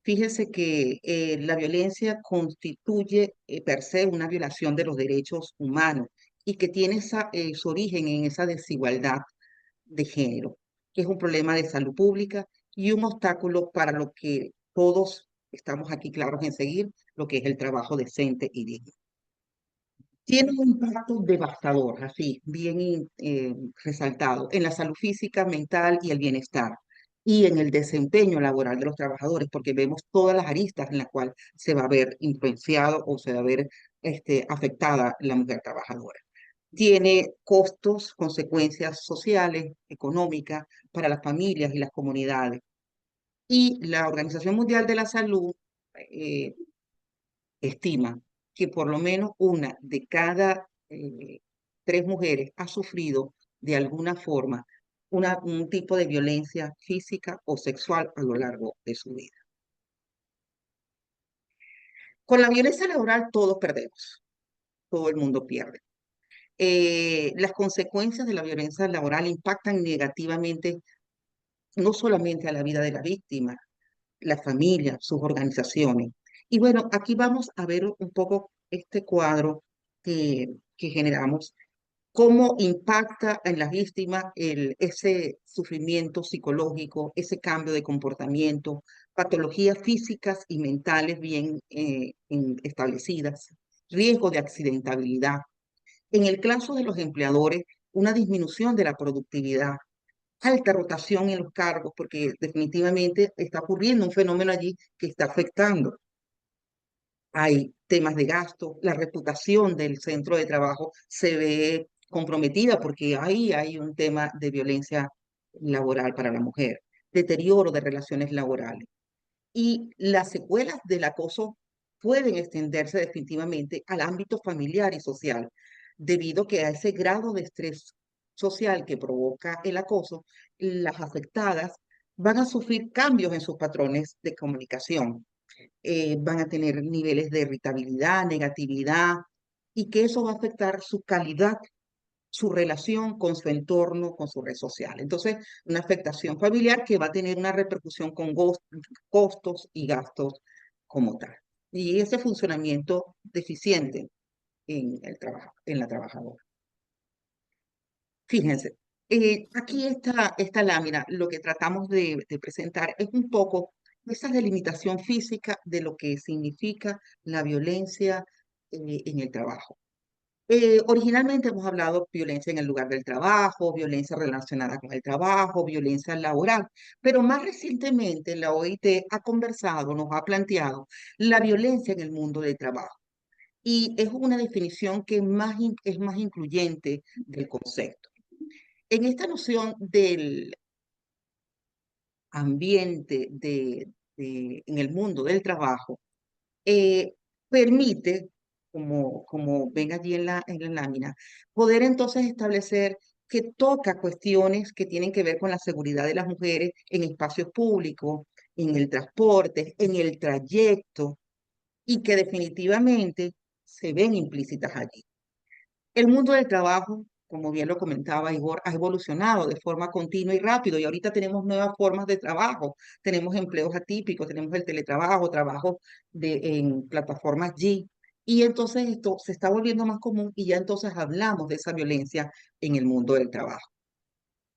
Fíjese que la violencia constituye per se una violación de los derechos humanos y que tiene su origen en esa desigualdad de género, que es un problema de salud pública y un obstáculo para lo que todos estamos aquí claros en seguir, lo que es el trabajo decente y digno. tiene un impacto devastador, así, bien resaltado, en la salud física, mental y el bienestar, y en el desempeño laboral de los trabajadores, porque vemos todas las aristas en las cuales se va a ver influenciado o se va a ver afectada la mujer trabajadora. Tiene costos, consecuencias sociales, económicas para las familias y las comunidades. Y la Organización Mundial de la Salud eh, estima que por lo menos una de cada 3 mujeres ha sufrido de alguna forma un tipo de violencia física o sexual a lo largo de su vida. Con la violencia laboral todos perdemos, todo el mundo pierde. Las consecuencias de la violencia laboral impactan negativamente no solamente a la vida de la víctima, la familia, sus organizaciones. Y bueno, aquí vamos a ver un poco este cuadro que generamos, cómo impacta en las víctimas ese sufrimiento psicológico, ese cambio de comportamiento, patologías físicas y mentales bien establecidas, riesgo de accidentabilidad. En el caso de los empleadores, una disminución de la productividad, alta rotación en los cargos, porque definitivamente está ocurriendo un fenómeno allí que está afectando. Hay temas de gasto, la reputación del centro de trabajo se ve comprometida porque ahí hay un tema de violencia laboral para la mujer, deterioro de relaciones laborales. Y las secuelas del acoso pueden extenderse definitivamente al ámbito familiar y social, debido que a ese grado de estrés social que provoca el acoso, las afectadas van a sufrir cambios en sus patrones de comunicación, van a tener niveles de irritabilidad, negatividad, y que eso va a afectar su calidad, su relación con su entorno, con su red social. Entonces, una afectación familiar que va a tener una repercusión con costos y gastos como tal. Y ese funcionamiento deficiente en el trabajo, en la trabajadora. Fíjense, aquí esta lámina, lo que tratamos de presentar es un poco esa delimitación física de lo que significa la violencia en el trabajo. Originalmente hemos hablado violencia en el lugar del trabajo, violencia relacionada con el trabajo, violencia laboral, pero más recientemente la OIT ha conversado, nos ha planteado la violencia en el mundo del trabajo. Y es una definición que es más incluyente del concepto. En esta noción del ambiente en el mundo del trabajo, eh, permite, como ven allí en la lámina, poder entonces establecer que toca cuestiones que tienen que ver con la seguridad de las mujeres en espacios públicos, en el transporte, en el trayecto, y que definitivamente se ven implícitas allí. El mundo del trabajo, como bien lo comentaba Igor, ha evolucionado de forma continua y rápido y ahorita tenemos nuevas formas de trabajo. Tenemos empleos atípicos, tenemos el teletrabajo, trabajo en plataformas G. Y entonces esto se está volviendo más común y ya entonces hablamos de esa violencia en el mundo del trabajo.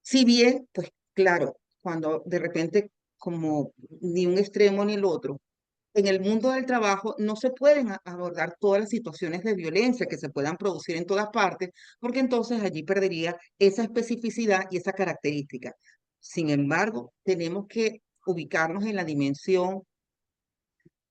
Si bien, pues claro, cuando de repente como ni un extremo ni el otro, en el mundo del trabajo no se pueden abordar todas las situaciones de violencia que se puedan producir en todas partes, porque entonces allí perdería esa especificidad y esa característica. Sin embargo, tenemos que ubicarnos en la dimensión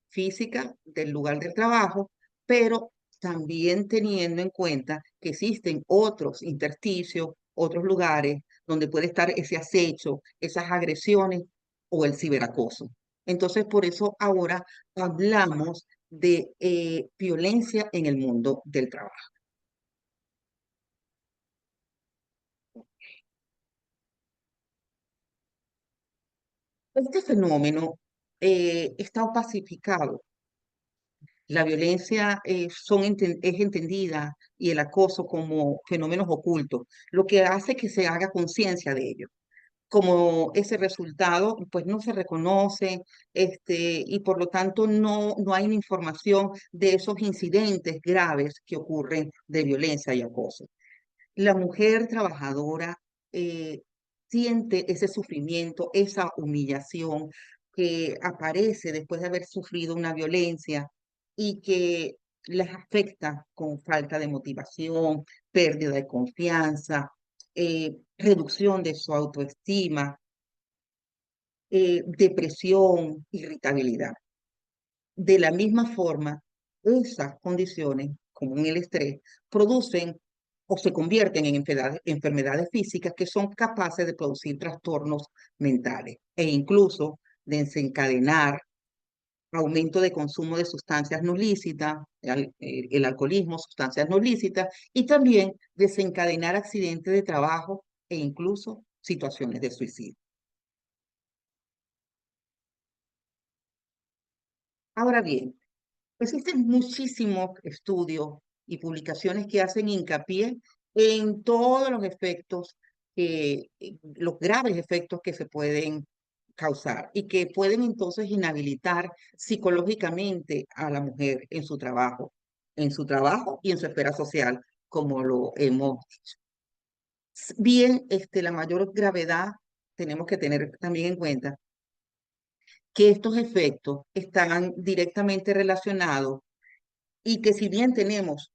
física del lugar del trabajo, pero también teniendo en cuenta que existen otros intersticios, otros lugares donde puede estar ese acecho, esas agresiones o el ciberacoso. Entonces, por eso ahora hablamos de violencia en el mundo del trabajo. Este fenómeno está pacificado. La violencia es entendida y el acoso como fenómenos ocultos, lo que hace que se haga conciencia de ello. Como ese resultado, pues no se reconoce, y por lo tanto no hay una información de esos incidentes graves que ocurren de violencia y acoso. La mujer trabajadora eh, siente ese sufrimiento, esa humillación que aparece después de haber sufrido una violencia y que las afecta con falta de motivación, pérdida de confianza, reducción de su autoestima, depresión, irritabilidad. De la misma forma, esas condiciones, como en el estrés, producen o se convierten en enfermedades físicas que son capaces de producir trastornos mentales e incluso desencadenar aumento de consumo de sustancias no lícitas, el alcoholismo, sustancias no lícitas, y también desencadenar accidentes de trabajo e incluso situaciones de suicidio. Ahora bien, existen muchísimos estudios y publicaciones que hacen hincapié en todos los efectos, los graves efectos que se pueden causar y que pueden entonces inhabilitar psicológicamente a la mujer en su trabajo y en su esfera social, como lo hemos dicho. Bien, la mayor gravedad tenemos que tener también en cuenta que estos efectos están directamente relacionados y que si bien tenemos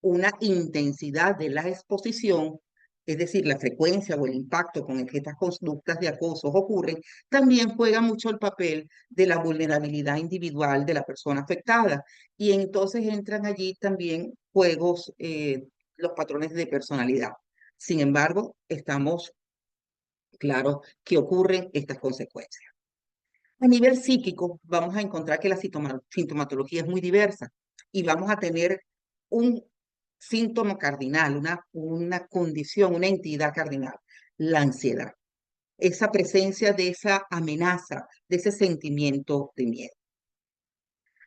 una intensidad de la exposición, es decir, la frecuencia o el impacto con el que estas conductas de acoso ocurren, también juega mucho el papel de la vulnerabilidad individual de la persona afectada. Y entonces entran allí también juegos, los patrones de personalidad. Sin embargo, estamos claros que ocurren estas consecuencias. A nivel psíquico, vamos a encontrar que la sintomatología es muy diversa y vamos a tener un síntoma cardinal, una condición, una entidad cardinal, la ansiedad, esa presencia de esa amenaza, de ese sentimiento de miedo.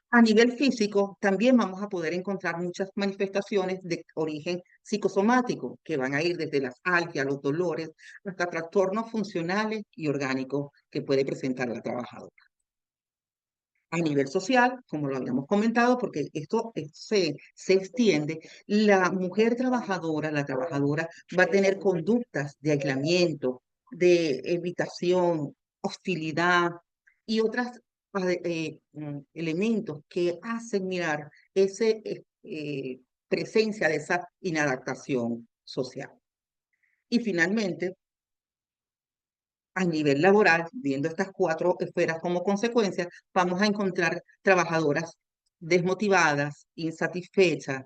A nivel físico, también vamos a poder encontrar muchas manifestaciones de origen psicosomático, que van a ir desde las alergias, los dolores, hasta trastornos funcionales y orgánicos que puede presentar la trabajadora. A nivel social, como lo habíamos comentado, porque esto se extiende, la mujer trabajadora, la trabajadora va a tener conductas de aislamiento, de evitación, hostilidad y otros elementos que hacen mirar esa presencia de esa inadaptación social. Y finalmente, a nivel laboral, viendo estas 4 esferas como consecuencia, vamos a encontrar trabajadoras desmotivadas, insatisfechas,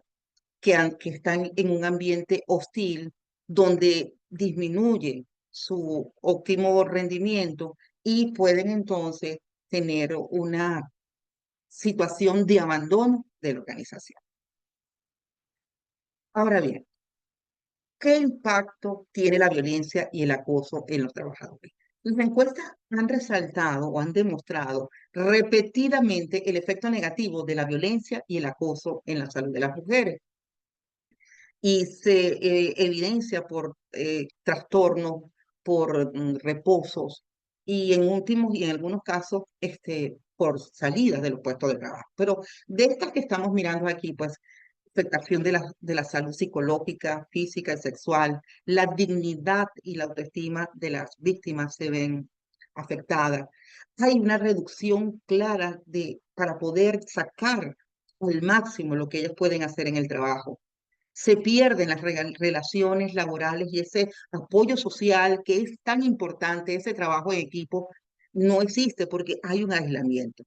que están en un ambiente hostil, donde disminuye su óptimo rendimiento y pueden entonces tener una situación de abandono de la organización. Ahora bien, ¿qué impacto tiene la violencia y el acoso en los trabajadores? Las encuestas han resaltado o han demostrado repetidamente el efecto negativo de la violencia y el acoso en la salud de las mujeres. Y se evidencia por trastornos, por reposos y en últimos y en algunos casos por salidas de los puestos de trabajo. Pero de estas que estamos mirando aquí, pues afectación de la salud psicológica, física y sexual, la dignidad y la autoestima de las víctimas se ven afectadas. Hay una reducción clara para poder sacar al máximo lo que ellos pueden hacer en el trabajo. Se pierden las relaciones laborales y ese apoyo social que es tan importante, ese trabajo en equipo, no existe porque hay un aislamiento.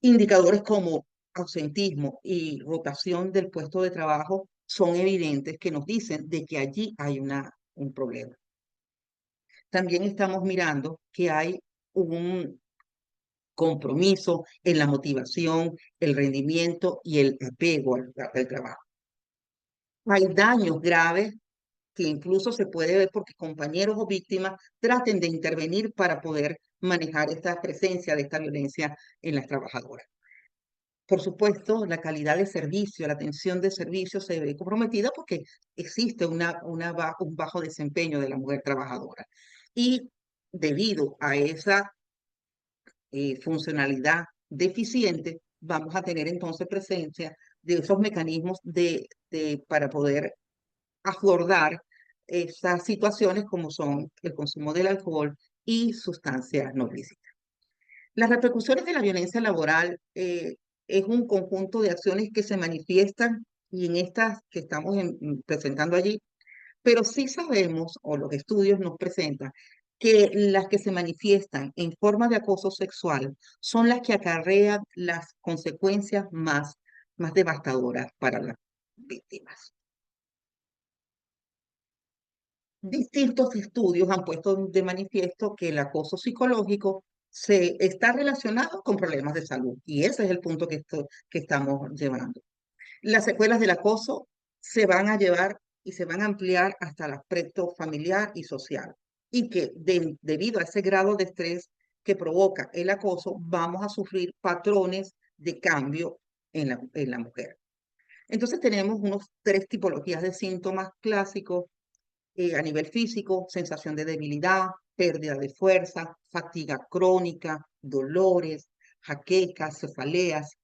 Indicadores como ausentismo y rotación del puesto de trabajo son evidentes que nos dicen de que allí hay un problema. También estamos mirando que hay un compromiso en la motivación, el rendimiento y el apego al trabajo. Hay daños graves que incluso se puede ver porque compañeros o víctimas traten de intervenir para poder manejar esta presencia de esta violencia en las trabajadoras. Por supuesto, la calidad de servicio, la atención de servicio se ve comprometida porque existe un bajo desempeño de la mujer trabajadora. Y debido a esa funcionalidad deficiente, vamos a tener entonces presencia de esos mecanismos para poder abordar esas situaciones como son el consumo del alcohol y sustancias no lícitas. Las repercusiones de la violencia laboral es un conjunto de acciones que se manifiestan y en estas que estamos presentando allí, pero sí sabemos, o los estudios nos presentan, que las que se manifiestan en forma de acoso sexual son las que acarrean las consecuencias más devastadoras para las víctimas. Distintos estudios han puesto de manifiesto que el acoso psicológico se está relacionado con problemas de salud y ese es el punto que estamos llevando. Las secuelas del acoso se van a llevar y se van a ampliar hasta el aspecto familiar y social y que debido a ese grado de estrés que provoca el acoso vamos a sufrir patrones de cambio en la mujer. Entonces tenemos unos 3 tipologías de síntomas clásicos a nivel físico, sensación de debilidad, pérdida de fuerza, fatiga crónica, dolores, jaquecas, cefaleas.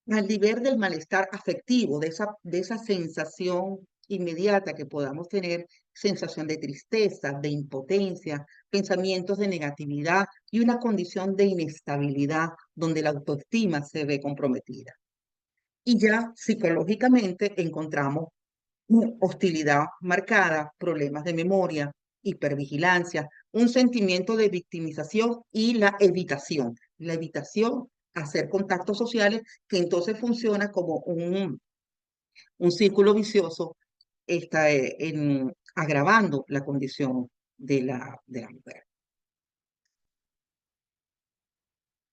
Al nivel del malestar afectivo, de esa sensación inmediata que podamos tener, sensación de tristeza, de impotencia, pensamientos de negatividad y una condición de inestabilidad donde la autoestima se ve comprometida. Y ya psicológicamente encontramos hostilidad marcada, problemas de memoria, hipervigilancia, un sentimiento de victimización y la evitación. La evitación, hacer contactos sociales, que entonces funciona como un círculo vicioso, está agravando la condición de la mujer.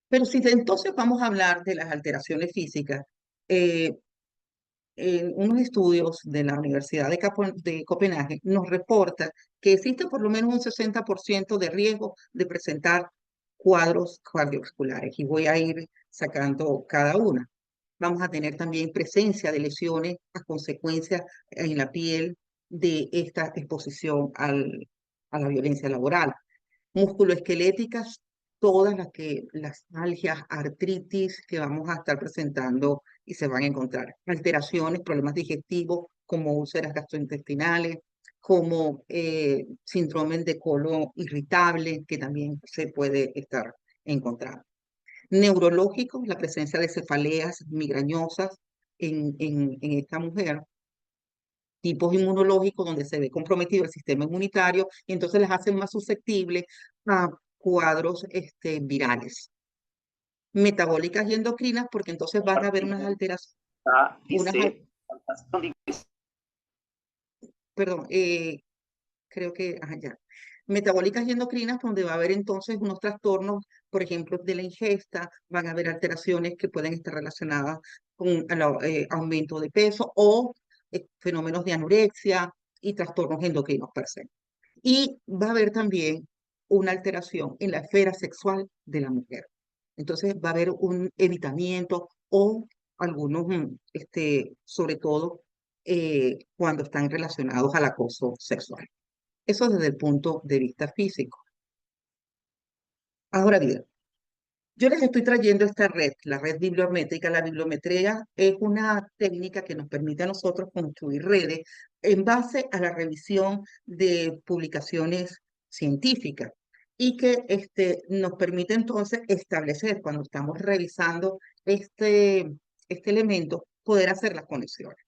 Pero si entonces vamos a hablar de las alteraciones físicas, en unos estudios de la Universidad de Copenhague nos reporta que existe por lo menos un 60% de riesgo de presentar cuadros cardiovasculares y voy a ir sacando cada una. Vamos a tener también presencia de lesiones a consecuencia en la piel de esta exposición a la violencia laboral. Musculoesqueléticas, todas las algias, artritis que vamos a estar presentando y se van a encontrar. Alteraciones, problemas digestivos como úlceras gastrointestinales, como síndrome de colon irritable que también se puede estar encontrando. Neurológicos, la presencia de cefaleas migrañosas en esta mujer, tipos inmunológicos donde se ve comprometido el sistema inmunitario y entonces las hacen más susceptibles a cuadros virales. Metabólicas y endocrinas, porque entonces van a haber unas alteraciones, perdón, creo que, ya. Metabólicas y endocrinas, donde va a haber entonces unos trastornos, por ejemplo, de la ingesta, van a haber alteraciones que pueden estar relacionadas con el aumento de peso o fenómenos de anorexia y trastornos endocrinos per se. Y va a haber también una alteración en la esfera sexual de la mujer. Entonces va a haber un evitamiento o algunos, sobre todo cuando están relacionados al acoso sexual. Eso desde el punto de vista físico. Ahora bien, yo les estoy trayendo esta red, la red bibliométrica. La bibliometría es una técnica que nos permite a nosotros construir redes en base a la revisión de publicaciones científicas y que nos permite entonces establecer, cuando estamos revisando este elemento, poder hacer las conexiones.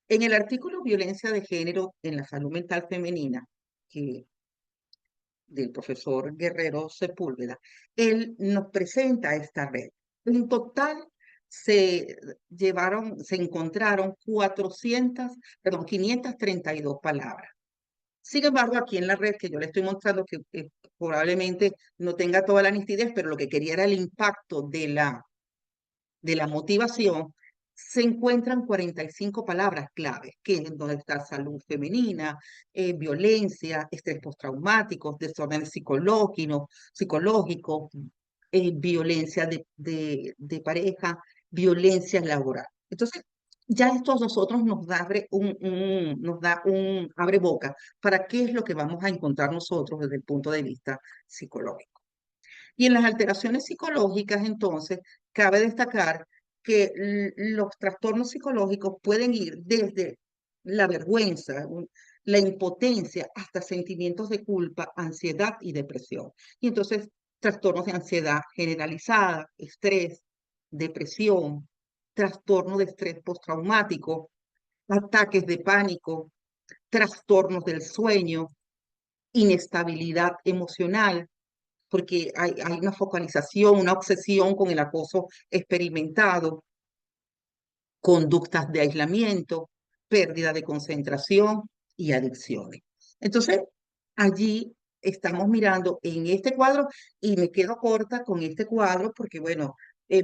En el artículo Violencia de Género en la Salud Mental Femenina, del profesor Guerrero Sepúlveda, él nos presenta esta red. En total se encontraron 532 palabras. Sin embargo, aquí en la red que yo le estoy mostrando, que probablemente no tenga toda la nitidez, pero lo que quería era el impacto de la motivación, se encuentran 45 palabras claves, que es donde está salud femenina, violencia, estrés postraumático, desórdenes psicológicos, violencia de pareja, violencia laboral. Entonces, ya esto a nosotros nos da un abre boca para qué es lo que vamos a encontrar nosotros desde el punto de vista psicológico. Y en las alteraciones psicológicas, entonces, cabe destacar que los trastornos psicológicos pueden ir desde la vergüenza, la impotencia, hasta sentimientos de culpa, ansiedad y depresión. Y entonces, trastornos de ansiedad generalizada, estrés, depresión, trastorno de estrés postraumático, ataques de pánico, trastornos del sueño, inestabilidad emocional, porque hay una focalización, una obsesión con el acoso experimentado, conductas de aislamiento, pérdida de concentración y adicciones. Entonces, allí estamos mirando en este cuadro y me quedo corta con este cuadro porque, bueno,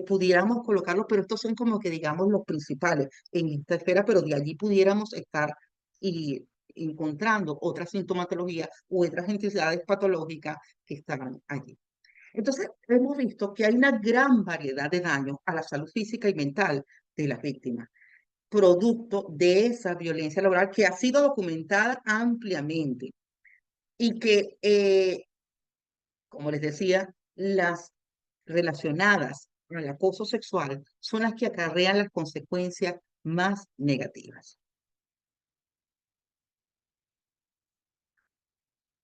pudiéramos colocarlo, pero estos son como que, digamos, los principales en esta esfera, pero de allí pudiéramos estar y encontrando otras sintomatologías u otras entidades patológicas que están allí. Entonces, hemos visto que hay una gran variedad de daños a la salud física y mental de las víctimas, producto de esa violencia laboral que ha sido documentada ampliamente y que, como les decía, las relacionadas al acoso sexual son las que acarrean las consecuencias más negativas.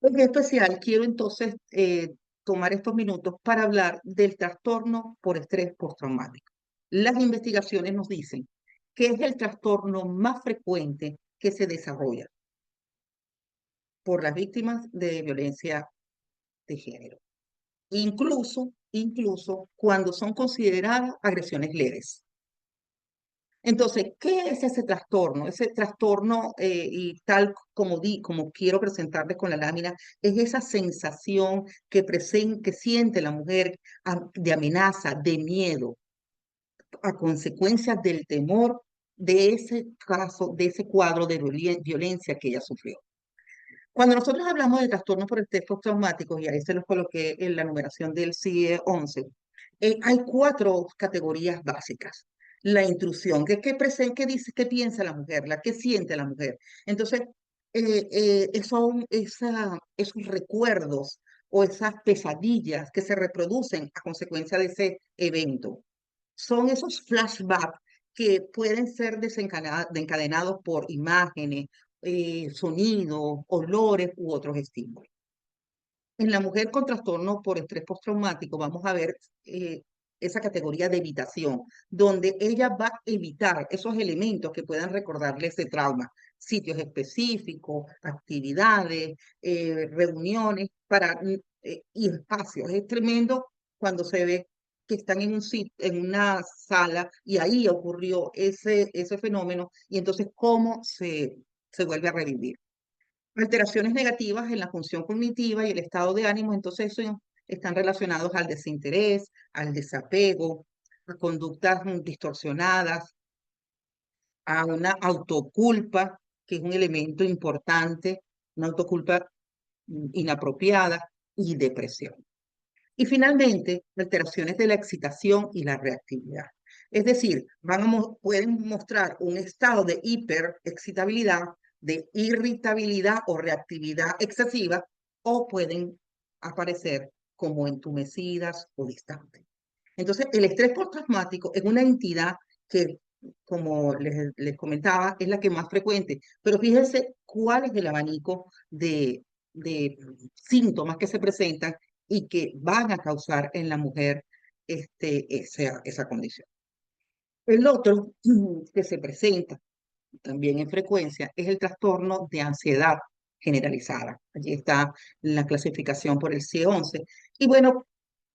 En especial, quiero entonces tomar estos minutos para hablar del trastorno por estrés postraumático. Las investigaciones nos dicen que es el trastorno más frecuente que se desarrolla por las víctimas de violencia de género, incluso cuando son consideradas agresiones leves. Entonces, ¿qué es ese trastorno? Ese trastorno, y tal como quiero presentarles con la lámina, es esa sensación que siente la mujer de amenaza, de miedo, a consecuencia del temor de ese caso, de ese cuadro de violencia que ella sufrió. Cuando nosotros hablamos de trastorno por estrés postraumático, y ahí se los coloqué en la numeración del CIE 11, hay 4 categorías básicas. La intrusión, qué dice, qué piensa la mujer, qué siente la mujer. Entonces, esos recuerdos o esas pesadillas que se reproducen a consecuencia de ese evento. Son esos flashbacks que pueden ser desencadenados por imágenes, sonidos, olores u otros estímulos. En la mujer con trastorno por estrés postraumático vamos a ver esa categoría de evitación, donde ella va a evitar esos elementos que puedan recordarle ese trauma, sitios específicos, actividades, reuniones y espacios. Es tremendo cuando se ve que están en un sitio, en una sala y ahí ocurrió ese fenómeno y entonces cómo se vuelve a revivir. Alteraciones negativas en la función cognitiva y el estado de ánimo, entonces eso están relacionados al desinterés, al desapego, a conductas distorsionadas, a una autoculpa, que es un elemento importante, una autoculpa inapropiada y depresión. Y finalmente, alteraciones de la excitación y la reactividad. Es decir, pueden mostrar un estado de hiperexcitabilidad, de irritabilidad o reactividad excesiva, o pueden aparecer como entumecidas o distantes. Entonces, el estrés postraumático es una entidad que, como les comentaba, es la que más frecuente. Pero fíjense cuál es el abanico de síntomas que se presentan y que van a causar en la mujer esa condición. El otro que se presenta también en frecuencia es el trastorno de ansiedad generalizada. Allí está la clasificación por el CIE-11. Y bueno,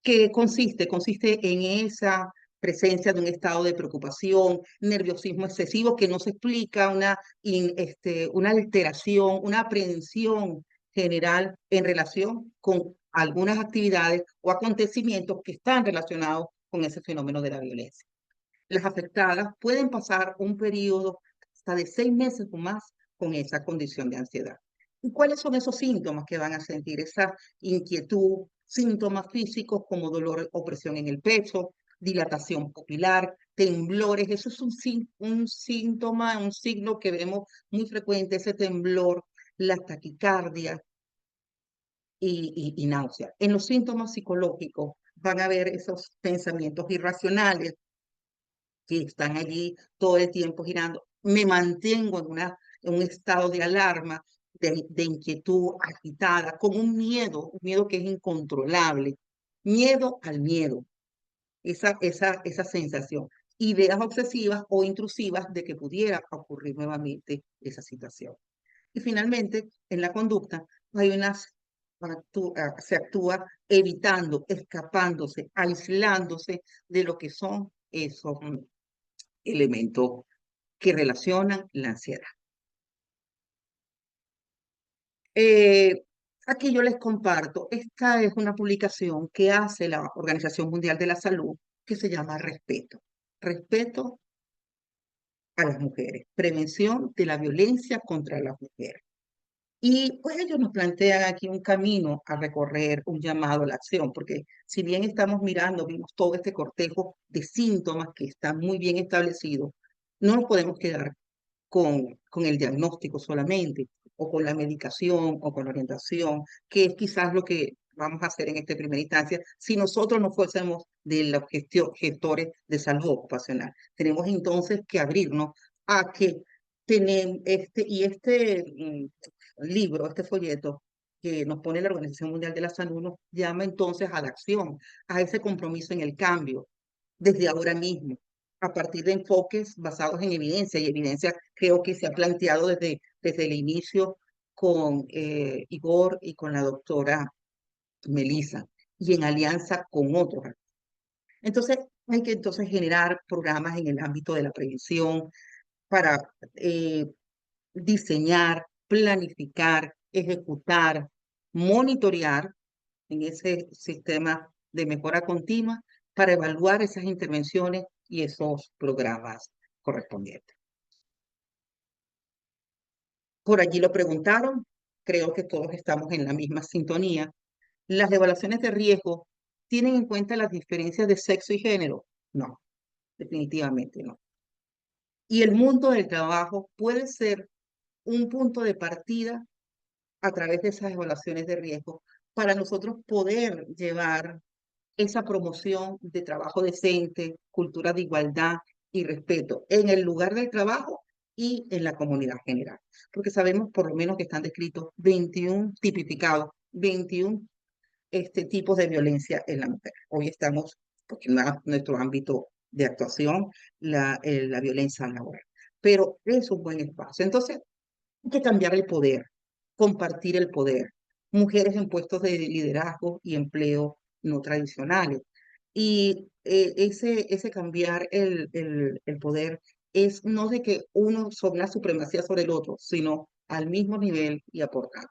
¿qué consiste? Consiste en esa presencia de un estado de preocupación, nerviosismo excesivo que no se explica, una alteración, una aprehensión general en relación con algunas actividades o acontecimientos que están relacionados con ese fenómeno de la violencia. Las afectadas pueden pasar un periodo hasta de 6 meses o más con esa condición de ansiedad. ¿Y cuáles son esos síntomas que van a sentir? Esa inquietud, síntomas físicos como dolor o presión en el pecho, dilatación pupilar, temblores. Eso es un síntoma, un signo que vemos muy frecuente, ese temblor, la taquicardia y náusea. En los síntomas psicológicos van a haber esos pensamientos irracionales que están allí todo el tiempo girando. Me mantengo en un estado de alarma, de inquietud agitada, con un miedo que es incontrolable. Miedo al miedo. esa sensación. Ideas obsesivas o intrusivas de que pudiera ocurrir nuevamente esa situación. Y finalmente, en la conducta, hay se actúa evitando, escapándose, aislándose de lo que son esos elementos que relacionan la ansiedad. Aquí yo les comparto, esta es una publicación que hace la Organización Mundial de la Salud que se llama Respeto. Respeto a las mujeres, prevención de la violencia contra las mujeres. Y pues ellos nos plantean aquí un camino a recorrer, un llamado a la acción, porque si bien estamos mirando, vimos todo este cortejo de síntomas que están muy bien establecidos, no nos podemos quedar con el diagnóstico solamente, o con la medicación, o con la orientación, que es quizás lo que vamos a hacer en esta primera instancia, si nosotros no fuésemos de los gestores de salud ocupacional. Tenemos entonces que abrirnos a que tenemos libro, este folleto que nos pone la Organización Mundial de la Salud, nos llama entonces a la acción, a ese compromiso en el cambio, desde ahora mismo, a partir de enfoques basados en evidencia, y evidencia creo que se ha planteado desde el inicio con Igor y con la doctora Melissa, y en alianza con otros. Entonces, hay que entonces generar programas en el ámbito de la prevención para diseñar, planificar, ejecutar, monitorear en ese sistema de mejora continua para evaluar esas intervenciones y esos programas correspondientes. Por allí lo preguntaron, creo que todos estamos en la misma sintonía. ¿Las evaluaciones de riesgo tienen en cuenta las diferencias de sexo y género? No, definitivamente no. Y el mundo del trabajo puede ser un punto de partida a través de esas evaluaciones de riesgo para nosotros poder llevar esa promoción de trabajo decente, cultura de igualdad y respeto en el lugar del trabajo y en la comunidad general. Porque sabemos por lo menos que están descritos 21 tipificados, 21 tipos de violencia en la mujer. Hoy estamos, porque en nuestro ámbito de actuación, la violencia laboral. Pero es un buen espacio. Entonces, hay que cambiar el poder, compartir el poder. Mujeres en puestos de liderazgo y empleo no tradicionales. Y ese cambiar el poder es no de que uno sobre la supremacía sobre el otro, sino al mismo nivel y aportar.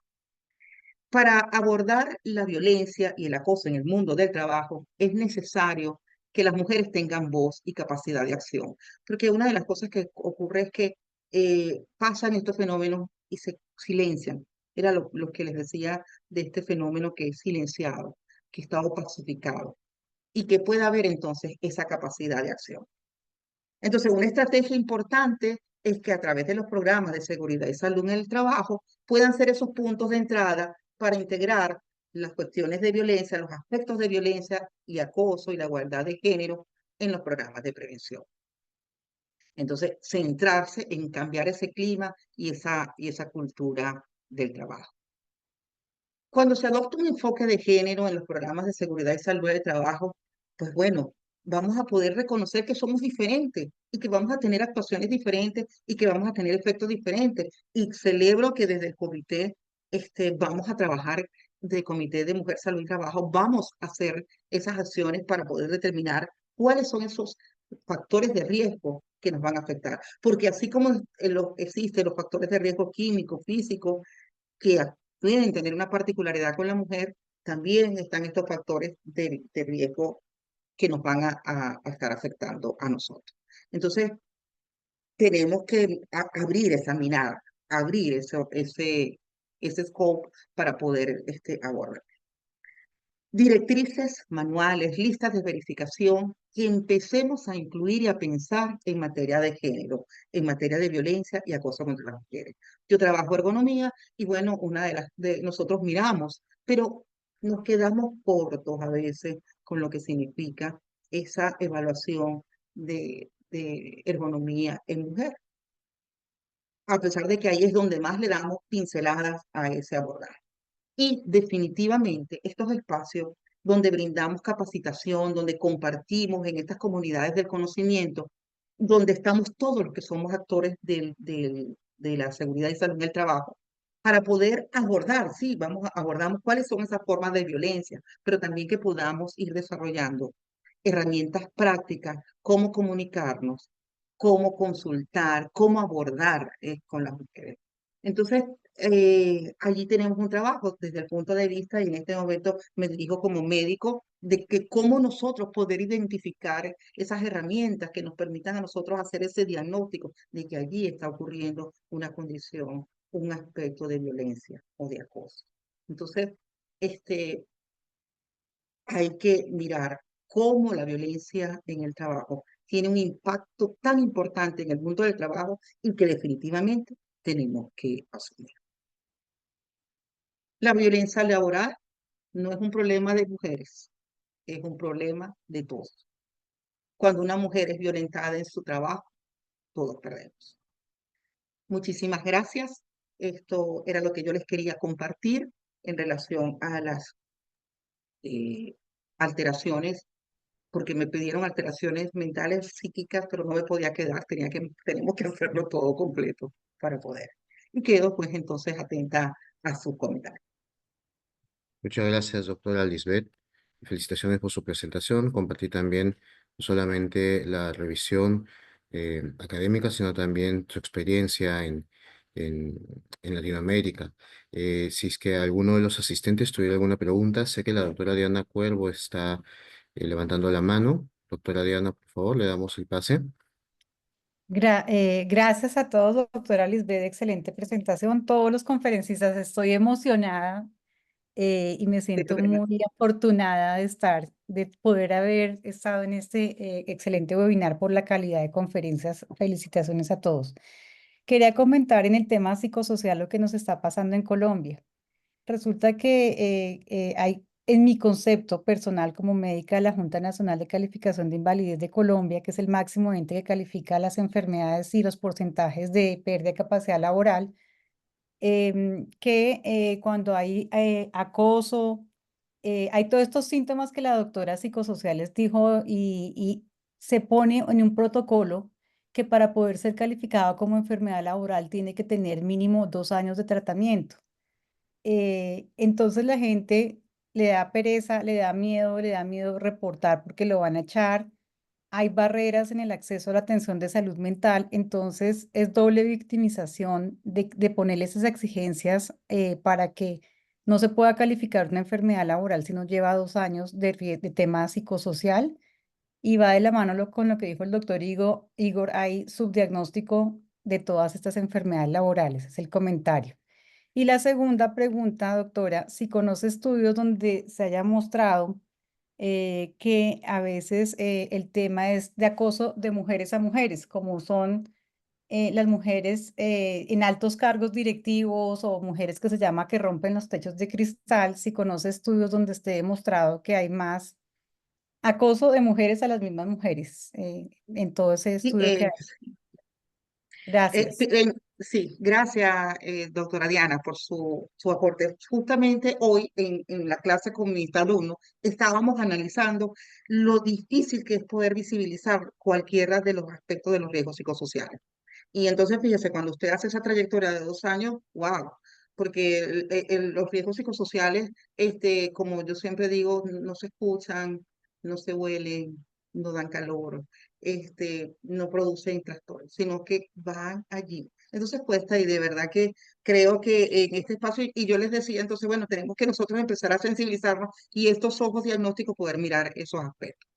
Para abordar la violencia y el acoso en el mundo del trabajo, es necesario que las mujeres tengan voz y capacidad de acción, porque una de las cosas que ocurre es que pasan estos fenómenos y se silencian. Era lo que les decía de este fenómeno que es silenciado, que está opacificado, y que pueda haber entonces esa capacidad de acción. Entonces, una estrategia importante es que a través de los programas de seguridad y salud en el trabajo puedan ser esos puntos de entrada para integrar las cuestiones de violencia, los aspectos de violencia y acoso y la igualdad de género en los programas de prevención. Entonces, centrarse en cambiar ese clima y esa cultura del trabajo. Cuando se adopta un enfoque de género en los programas de seguridad y salud del trabajo, pues bueno, vamos a poder reconocer que somos diferentes y que vamos a tener actuaciones diferentes y que vamos a tener efectos diferentes. Y celebro que desde el comité vamos a trabajar, del Comité de Mujer, Salud y Trabajo, vamos a hacer esas acciones para poder determinar cuáles son esos factores de riesgo que nos van a afectar. Porque así como existen los factores de riesgo químico, físico, que pueden tener una particularidad con la mujer, también están estos factores de riesgo que nos van a estar afectando a nosotros. Entonces, tenemos que abrir esa mirada, abrir ese scope para poder abordar. Directrices, manuales, listas de verificación, que empecemos a incluir y a pensar en materia de género, en materia de violencia y acoso contra las mujeres. Yo trabajo ergonomía y bueno, una de nosotros miramos, pero nos quedamos cortos a veces con lo que significa esa evaluación de ergonomía en mujer, a pesar de que ahí es donde más le damos pinceladas a ese abordaje. Y definitivamente estos espacios donde brindamos capacitación, donde compartimos en estas comunidades del conocimiento, donde estamos todos los que somos actores de la seguridad y salud en el trabajo, para poder abordar, sí, abordamos cuáles son esas formas de violencia, pero también que podamos ir desarrollando herramientas prácticas, cómo comunicarnos, cómo consultar, cómo abordar con las mujeres. Entonces, allí tenemos un trabajo desde el punto de vista, y en este momento me dirijo como médico, de que cómo nosotros poder identificar esas herramientas que nos permitan a nosotros hacer ese diagnóstico de que allí está ocurriendo una condición, un aspecto de violencia o de acoso. Entonces, este, hay que mirar cómo la violencia en el trabajo tiene un impacto tan importante en el mundo del trabajo y que definitivamente tenemos que asumir. La violencia laboral no es un problema de mujeres, es un problema de todos. Cuando una mujer es violentada en su trabajo, todos perdemos. Muchísimas gracias. Esto era lo que yo les quería compartir en relación a las alteraciones, porque me pidieron alteraciones mentales, psíquicas, pero no me podía quedar, tenemos que hacerlo todo completo para poder. Y quedo pues entonces atenta a sus comentarios. Muchas gracias, doctora Lisbeth. Felicitaciones por su presentación. Compartí también no solamente la revisión académica, sino también su experiencia en, en Latinoamérica. Si es que alguno de los asistentes tuviera alguna pregunta, sé que la doctora Diana Cuervo está levantando la mano. Doctora Diana, por favor, le damos el pase. Gracias a todos, doctora Lisbeth, excelente presentación. Todos los conferencistas, estoy emocionada y me siento muy afortunada de poder haber estado en este excelente webinar por la calidad de conferencias. Felicitaciones a todos. Quería comentar en el tema psicosocial lo que nos está pasando en Colombia. Resulta que hay, en mi concepto personal como médica de la Junta Nacional de Calificación de Invalidez de Colombia, que es el máximo ente que califica las enfermedades y los porcentajes de pérdida de capacidad laboral, que cuando hay acoso, hay todos estos síntomas que la doctora psicosociales dijo y se pone en un protocolo que para poder ser calificado como enfermedad laboral tiene que tener mínimo 2 años de tratamiento. Entonces la gente le da pereza, le da miedo reportar porque lo van a echar. Hay barreras en el acceso a la atención de salud mental, entonces es doble victimización de ponerle esas exigencias para que no se pueda calificar una enfermedad laboral si no lleva 2 años de tema psicosocial. Y va de la mano con lo que dijo el doctor Igor, hay subdiagnóstico de todas estas enfermedades laborales, es el comentario. Y la segunda pregunta, doctora, si conoce estudios donde se haya mostrado que a veces el tema es de acoso de mujeres a mujeres, como son las mujeres en altos cargos directivos o mujeres que se llama que rompen los techos de cristal, si conoce estudios donde esté demostrado que hay más acoso de mujeres a las mismas mujeres en todo ese Sí, estudio que hay. Gracias. sí, gracias, doctora Diana, por su aporte. Justamente hoy en la clase con mis alumnos estábamos analizando lo difícil que es poder visibilizar cualquiera de los aspectos de los riesgos psicosociales. Y entonces, fíjese, cuando usted hace esa trayectoria de 2 años, wow, porque los riesgos psicosociales, como yo siempre digo, no se escuchan, no se huelen, no dan calor, no producen trastornos, sino que van allí. Entonces cuesta, y de verdad que creo que en este espacio, y yo les decía, entonces, bueno, tenemos que nosotros empezar a sensibilizarnos y estos ojos diagnósticos poder mirar esos aspectos.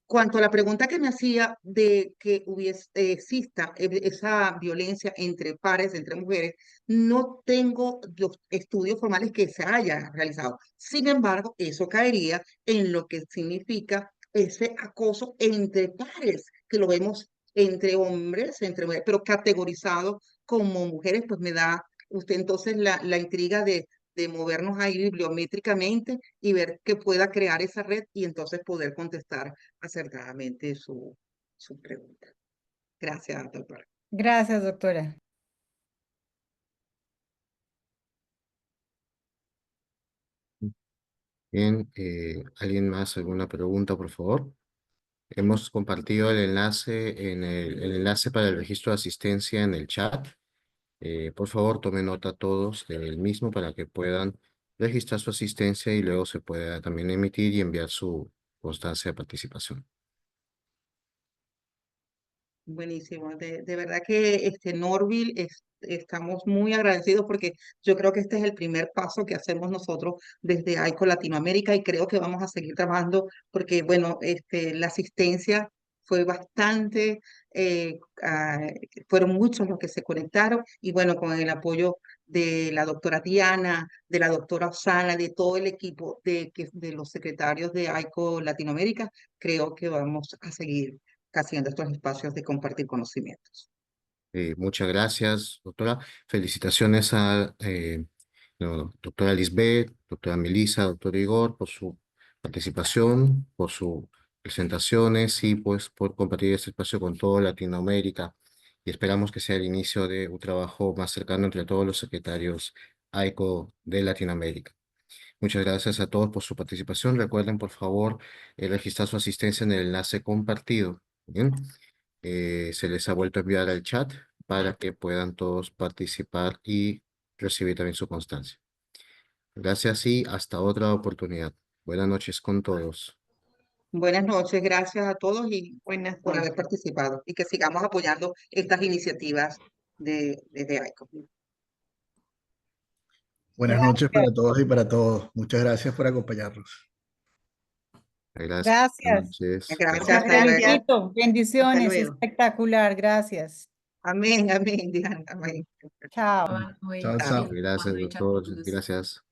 Cuanto a la pregunta que me hacía de que exista esa violencia entre pares, entre mujeres, no tengo los estudios formales que se haya realizado. Sin embargo, eso caería en lo que significa ese acoso entre pares, que lo vemos entre hombres, entre mujeres, pero categorizado como mujeres, pues me da usted entonces la intriga de movernos ahí bibliométricamente y ver que pueda crear esa red y entonces poder contestar acertadamente su pregunta. Gracias, doctora. Gracias, doctora. Bien, ¿alguien más? ¿Alguna pregunta, por favor? Hemos compartido el enlace el enlace para el registro de asistencia en el chat. Por favor, tomen nota todos del mismo para que puedan registrar su asistencia y luego se pueda también emitir y enviar su constancia de participación. Buenísimo, de verdad que Norville, estamos muy agradecidos porque yo creo que este es el primer paso que hacemos nosotros desde AICO Latinoamérica y creo que vamos a seguir trabajando porque, bueno, la asistencia fue bastante, fueron muchos los que se conectaron y bueno, con el apoyo de la doctora Diana, de la doctora Osana, de todo el equipo de los secretarios de AICO Latinoamérica, creo que vamos a seguir haciendo estos espacios de compartir conocimientos. Muchas gracias, doctora. Felicitaciones a doctora Lisbeth, doctora Melissa, doctor Igor, por su participación, por sus presentaciones y pues por compartir este espacio con toda Latinoamérica. Y esperamos que sea el inicio de un trabajo más cercano entre todos los secretarios AICO de Latinoamérica. Muchas gracias a todos por su participación. Recuerden, por favor, registrar su asistencia en el enlace compartido. Bien. Se les ha vuelto a enviar al chat para que puedan todos participar y recibir también su constancia. Gracias y hasta otra oportunidad. Buenas noches con todos. Buenas noches, gracias a todos y buenas por haber participado y que sigamos apoyando estas iniciativas desde AICO. Buenas noches para Gracias. todos y para todos. Muchas gracias por acompañarnos. Gracias. Buenas Gracias. noches. Gracias, hasta luego. Excelentito. Hasta Bendiciones. luego. Espectacular. Gracias. Amén, amén, Diana, amén. Chao. Chao, chao. Gracias, doctor. Gracias.